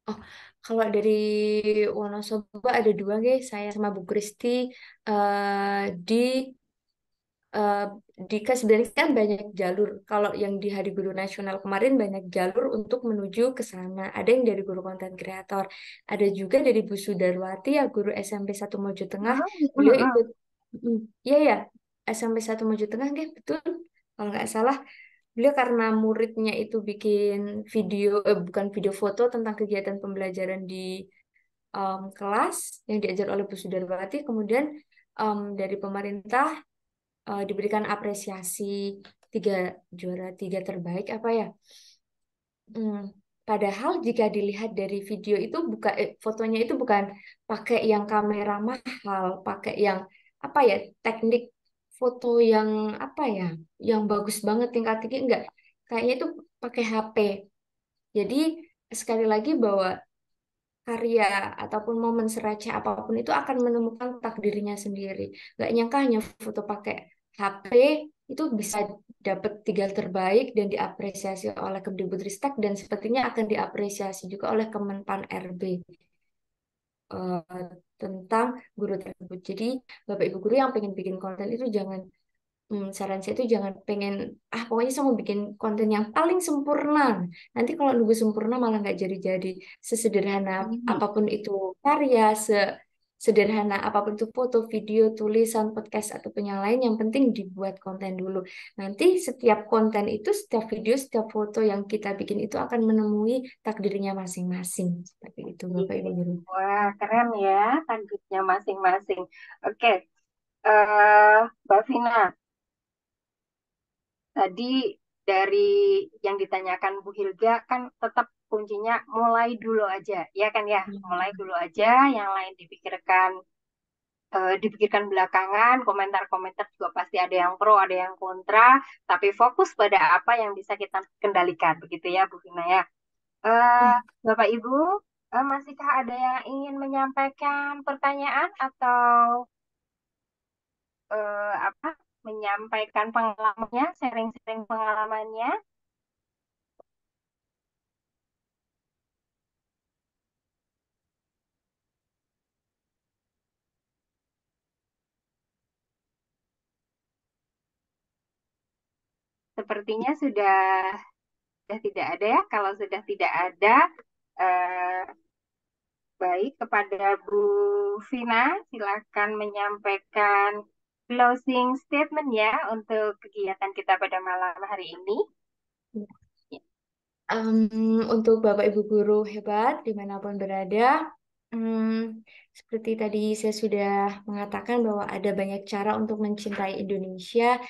Oh, kalau dari Wonosobo ada dua guys, saya sama Bu Kristi di eh, di kan sebenarnya kan banyak jalur. Kalau yang di Hari Guru Nasional kemarin banyak jalur untuk menuju ke sana. Ada yang dari guru konten kreator, ada juga dari Bu Sudarwati ya guru SMP 1 Mojo Tengah. Beliau ikut, mm, iya ya SMP 1 Mojo Tengah, nggih, betul. Kalau nggak salah, beliau karena muridnya itu bikin video, bukan video foto tentang kegiatan pembelajaran di kelas yang diajar oleh Bu Sudarwati, kemudian dari pemerintah diberikan apresiasi tiga juara tiga terbaik apa ya. Hmm, Padahal jika dilihat dari video itu fotonya itu bukan pakai yang kamera mahal, pakai yang apa ya, teknik foto yang apa ya, yang bagus banget tingkat tinggi enggak, kayaknya itu pakai HP. Jadi sekali lagi bahwa karya ataupun momen sereceh apapun itu akan menemukan takdirnya sendiri. Gak nyangka hanya foto pakai HP itu bisa dapat tiga terbaik dan diapresiasi oleh Kemdikbudristek dan sepertinya akan diapresiasi juga oleh Kemenpan RB tentang guru tersebut. Jadi Bapak Ibu guru yang pengen bikin konten itu jangan, saran saya itu jangan pengen pokoknya saya mau bikin konten yang paling sempurna. Nanti kalau nunggu sempurna malah nggak jadi-jadi. Sesederhana Hmm. apapun itu karya, sederhana apapun itu foto, video, tulisan, podcast ataupun yang lain, yang penting dibuat konten dulu. Nanti setiap konten itu, setiap video, setiap foto yang kita bikin itu akan menemui takdirnya masing-masing. Seperti itu Bapak Ibu guru. Wah, keren ya, taktiknya masing-masing. Oke, Mbak Vina, tadi dari yang ditanyakan Bu Hilga kan tetap kuncinya mulai dulu aja, ya kan ya? Mulai dulu aja, yang lain dipikirkan belakangan, komentar-komentar juga pasti ada yang pro, ada yang kontra, tapi fokus pada apa yang bisa kita kendalikan, begitu ya Bu Vina ya. Eh, Bapak Ibu, masihkah ada yang ingin menyampaikan pertanyaan atau apa menyampaikan pengalamannya, sharing-sharing pengalamannya? Sepertinya sudah tidak ada ya. Kalau sudah tidak ada, eh, baik kepada Bu Vina, silakan menyampaikan closing statement ya untuk kegiatan kita pada malam hari ini. Untuk Bapak Ibu guru hebat dimanapun berada, Seperti tadi saya sudah mengatakan bahwa ada banyak cara untuk mencintai Indonesia.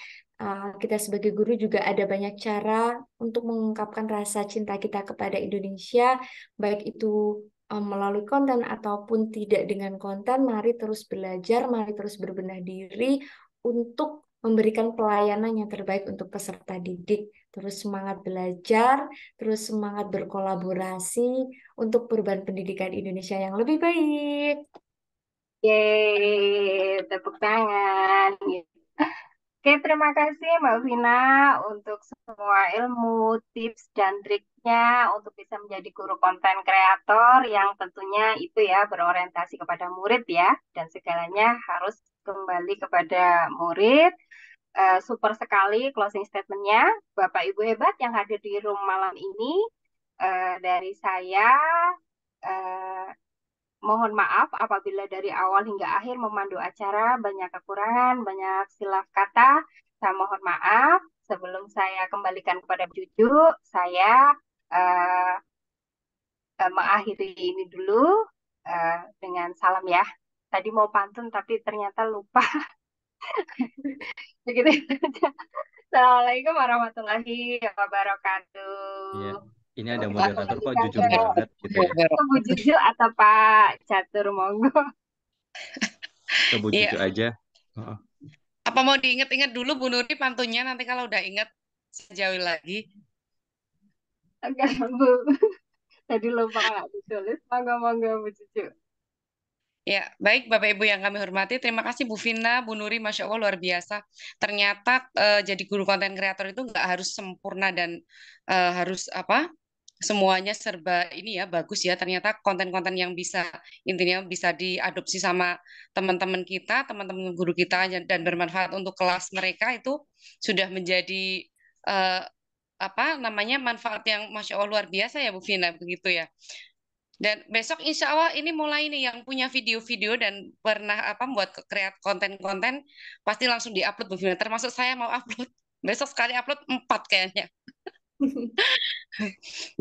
Kita sebagai guru juga ada banyak cara untuk mengungkapkan rasa cinta kita kepada Indonesia, baik itu melalui konten ataupun tidak dengan konten. Mari terus belajar, mari terus berbenah diri untuk memberikan pelayanan yang terbaik untuk peserta didik. Terus semangat belajar, terus semangat berkolaborasi untuk perubahan pendidikan Indonesia yang lebih baik. Yeay, tepuk tangan. Oke, terima kasih Mbak Vina untuk semua ilmu, tips, dan triknya untuk bisa menjadi guru konten kreator yang tentunya itu ya berorientasi kepada murid ya, dan segalanya harus kembali kepada murid. Super sekali closing statementnya. Bapak Ibu hebat yang hadir di room malam ini, dari saya eh, mohon maaf apabila dari awal hingga akhir memandu acara banyak kekurangan, banyak silap kata. Saya mohon maaf. Sebelum saya kembalikan kepada Bu Juju, saya eh, mengakhiri ini dulu dengan salam ya. Tadi mau pantun tapi ternyata lupa. Begitu saja. Assalamualaikum warahmatullahi Iya. wabarakatuh. Ini ada Kita moderator kok kembalikan jujur ke banget gitu ya. Bu Juju atau Pak Catur, monggo. Ke Bu Iya, Cucu aja. Heeh. apa mau diinget-inget dulu Bu Nuri pantunnya, nanti kalau udah inget saya jauh lagi. Enggak, Bu. Tadi lupa nggak ditulis. Monggo-monggo Bu Juju. Ya, baik Bapak Ibu yang kami hormati, terima kasih Bu Vina, Bu Nuri, Masya Allah luar biasa. Ternyata jadi guru konten kreator itu nggak harus sempurna dan harus apa? Semuanya serba ini ya bagus ya. Ternyata konten-konten yang bisa intinya bisa diadopsi sama teman-teman kita, teman-teman guru kita dan bermanfaat untuk kelas mereka itu sudah menjadi eh, apa namanya manfaat yang Masya Allah luar biasa ya Bu Vina begitu ya. Dan besok insya Allah ini mulai nih yang punya video-video dan pernah apa buat kreat konten-konten pasti langsung diupload Bu Vina. Termasuk saya mau upload. Besok sekali upload 4 kayaknya.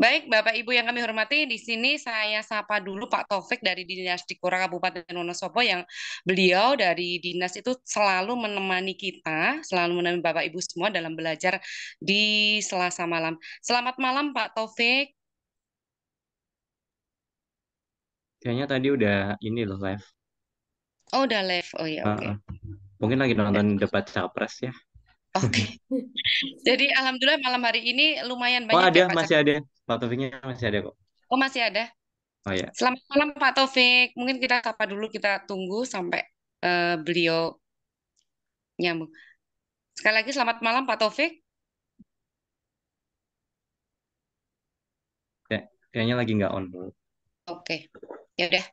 Baik, Bapak Ibu yang kami hormati, di sini saya sapa dulu Pak Taufik dari Dinas Dikora Kabupaten Wonosobo yang beliau dari dinas itu selalu menemani kita, selalu menemani Bapak Ibu semua dalam belajar di Selasa malam. Selamat malam Pak Taufik. Kayaknya tadi udah ini loh live. Oh, udah live. Oh ya, oke. Heeh. Mungkin lagi nonton debat capres ya. Oke. Jadi alhamdulillah malam hari ini lumayan Oh banyak ada, ya Pak Cak. masih ada. Pak Taufiknya masih ada kok. Oh, masih ada. Oh ya. Selamat malam Pak Taufik. Mungkin kita sapa dulu, kita tunggu sampai beliau nyambung. Sekali lagi selamat malam Pak Taufik. Kayaknya lagi nggak on dulu. Oke. Ya udah,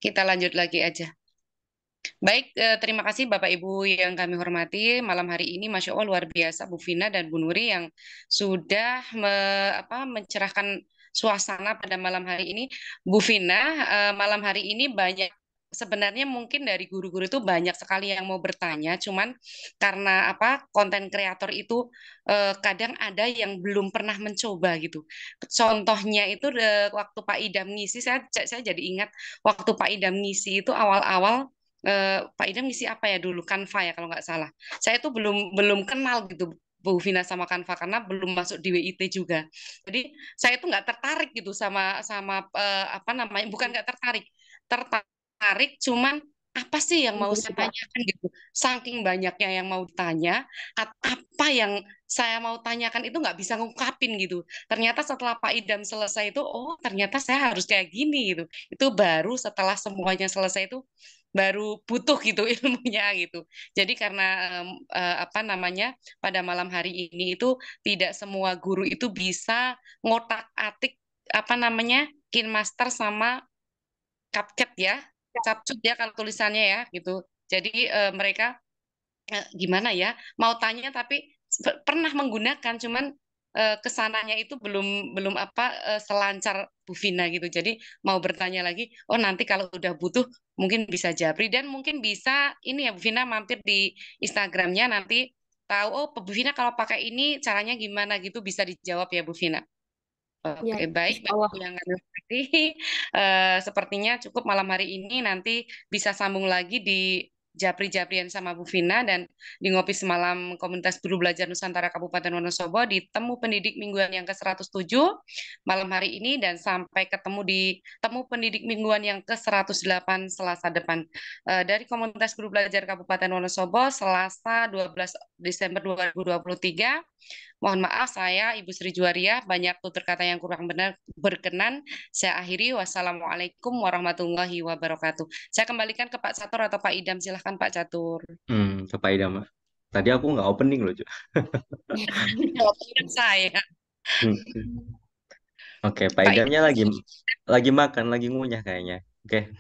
kita lanjut lagi aja. Baik, terima kasih Bapak Ibu yang kami hormati. Malam hari ini Masya Allah luar biasa Bu Vina dan Bu Nuri yang sudah mencerahkan suasana pada malam hari ini. Bu Vina, malam hari ini banyak sebenarnya mungkin dari guru-guru itu banyak sekali yang mau bertanya, cuman karena apa konten kreator itu kadang ada yang belum pernah mencoba gitu. Contohnya itu waktu Pak Idam ngisi, saya jadi ingat waktu Pak Idam ngisi itu awal-awal Pak Idam ngisi apa ya dulu Canva ya kalau nggak salah. Saya tuh belum belum kenal gitu Bu Vina sama Canva karena belum masuk di WIT juga. Jadi saya tuh nggak tertarik gitu sama sama apa namanya bukan nggak tertarik, tertarik cuman apa sih yang mau saya tanyakan gitu. Saking banyaknya yang mau ditanya, apa yang saya mau tanyakan itu nggak bisa ngungkapin gitu. Ternyata setelah Pak Idam selesai itu, oh ternyata saya harus kayak gini gitu. Itu baru setelah semuanya selesai itu baru butuh gitu ilmunya gitu. Jadi karena apa namanya pada malam hari ini itu tidak semua guru itu bisa ngotak-atik apa namanya KineMaster sama CapCut ya, CapCut ya kalau tulisannya ya gitu. Jadi mereka gimana ya mau tanya tapi pernah menggunakan cuman kesananya itu belum belum apa selancar Bu Vina gitu jadi mau bertanya lagi oh nanti kalau udah butuh mungkin bisa Japri dan mungkin bisa ini ya Bu Vina mampir di Instagramnya nanti tahu oh Bu Vina kalau pakai ini caranya gimana gitu bisa dijawab ya Bu Vina. Ya, Oke, baik insya Bapak Allah. Ibu yang kami hormati. Sepertinya cukup malam hari ini, nanti bisa sambung lagi di Japri-Japrian sama Bu Vina dan di Ngopi Semalam Komunitas Guru Belajar Nusantara Kabupaten Wonosobo di Temu Pendidik Mingguan yang ke-107 malam hari ini, dan sampai ketemu di Temu Pendidik Mingguan yang ke-108 Selasa depan. Dari Komunitas Guru Belajar Kabupaten Wonosobo, Selasa 12 Desember 2023. Mohon maaf, saya Ibu Sri Juwaria, banyak tutur kata yang kurang benar berkenan. Saya akhiri, wassalamualaikum warahmatullahi wabarakatuh. Saya kembalikan ke Pak Catur atau Pak Idam, silahkan Pak Catur. Ke Pak Idam. Tadi aku nggak opening loh, Cuk. Jawab saya. Hmm. Oke, Pak Pak Idamnya Idam. lagi makan, lagi ngunyah kayaknya. Oke.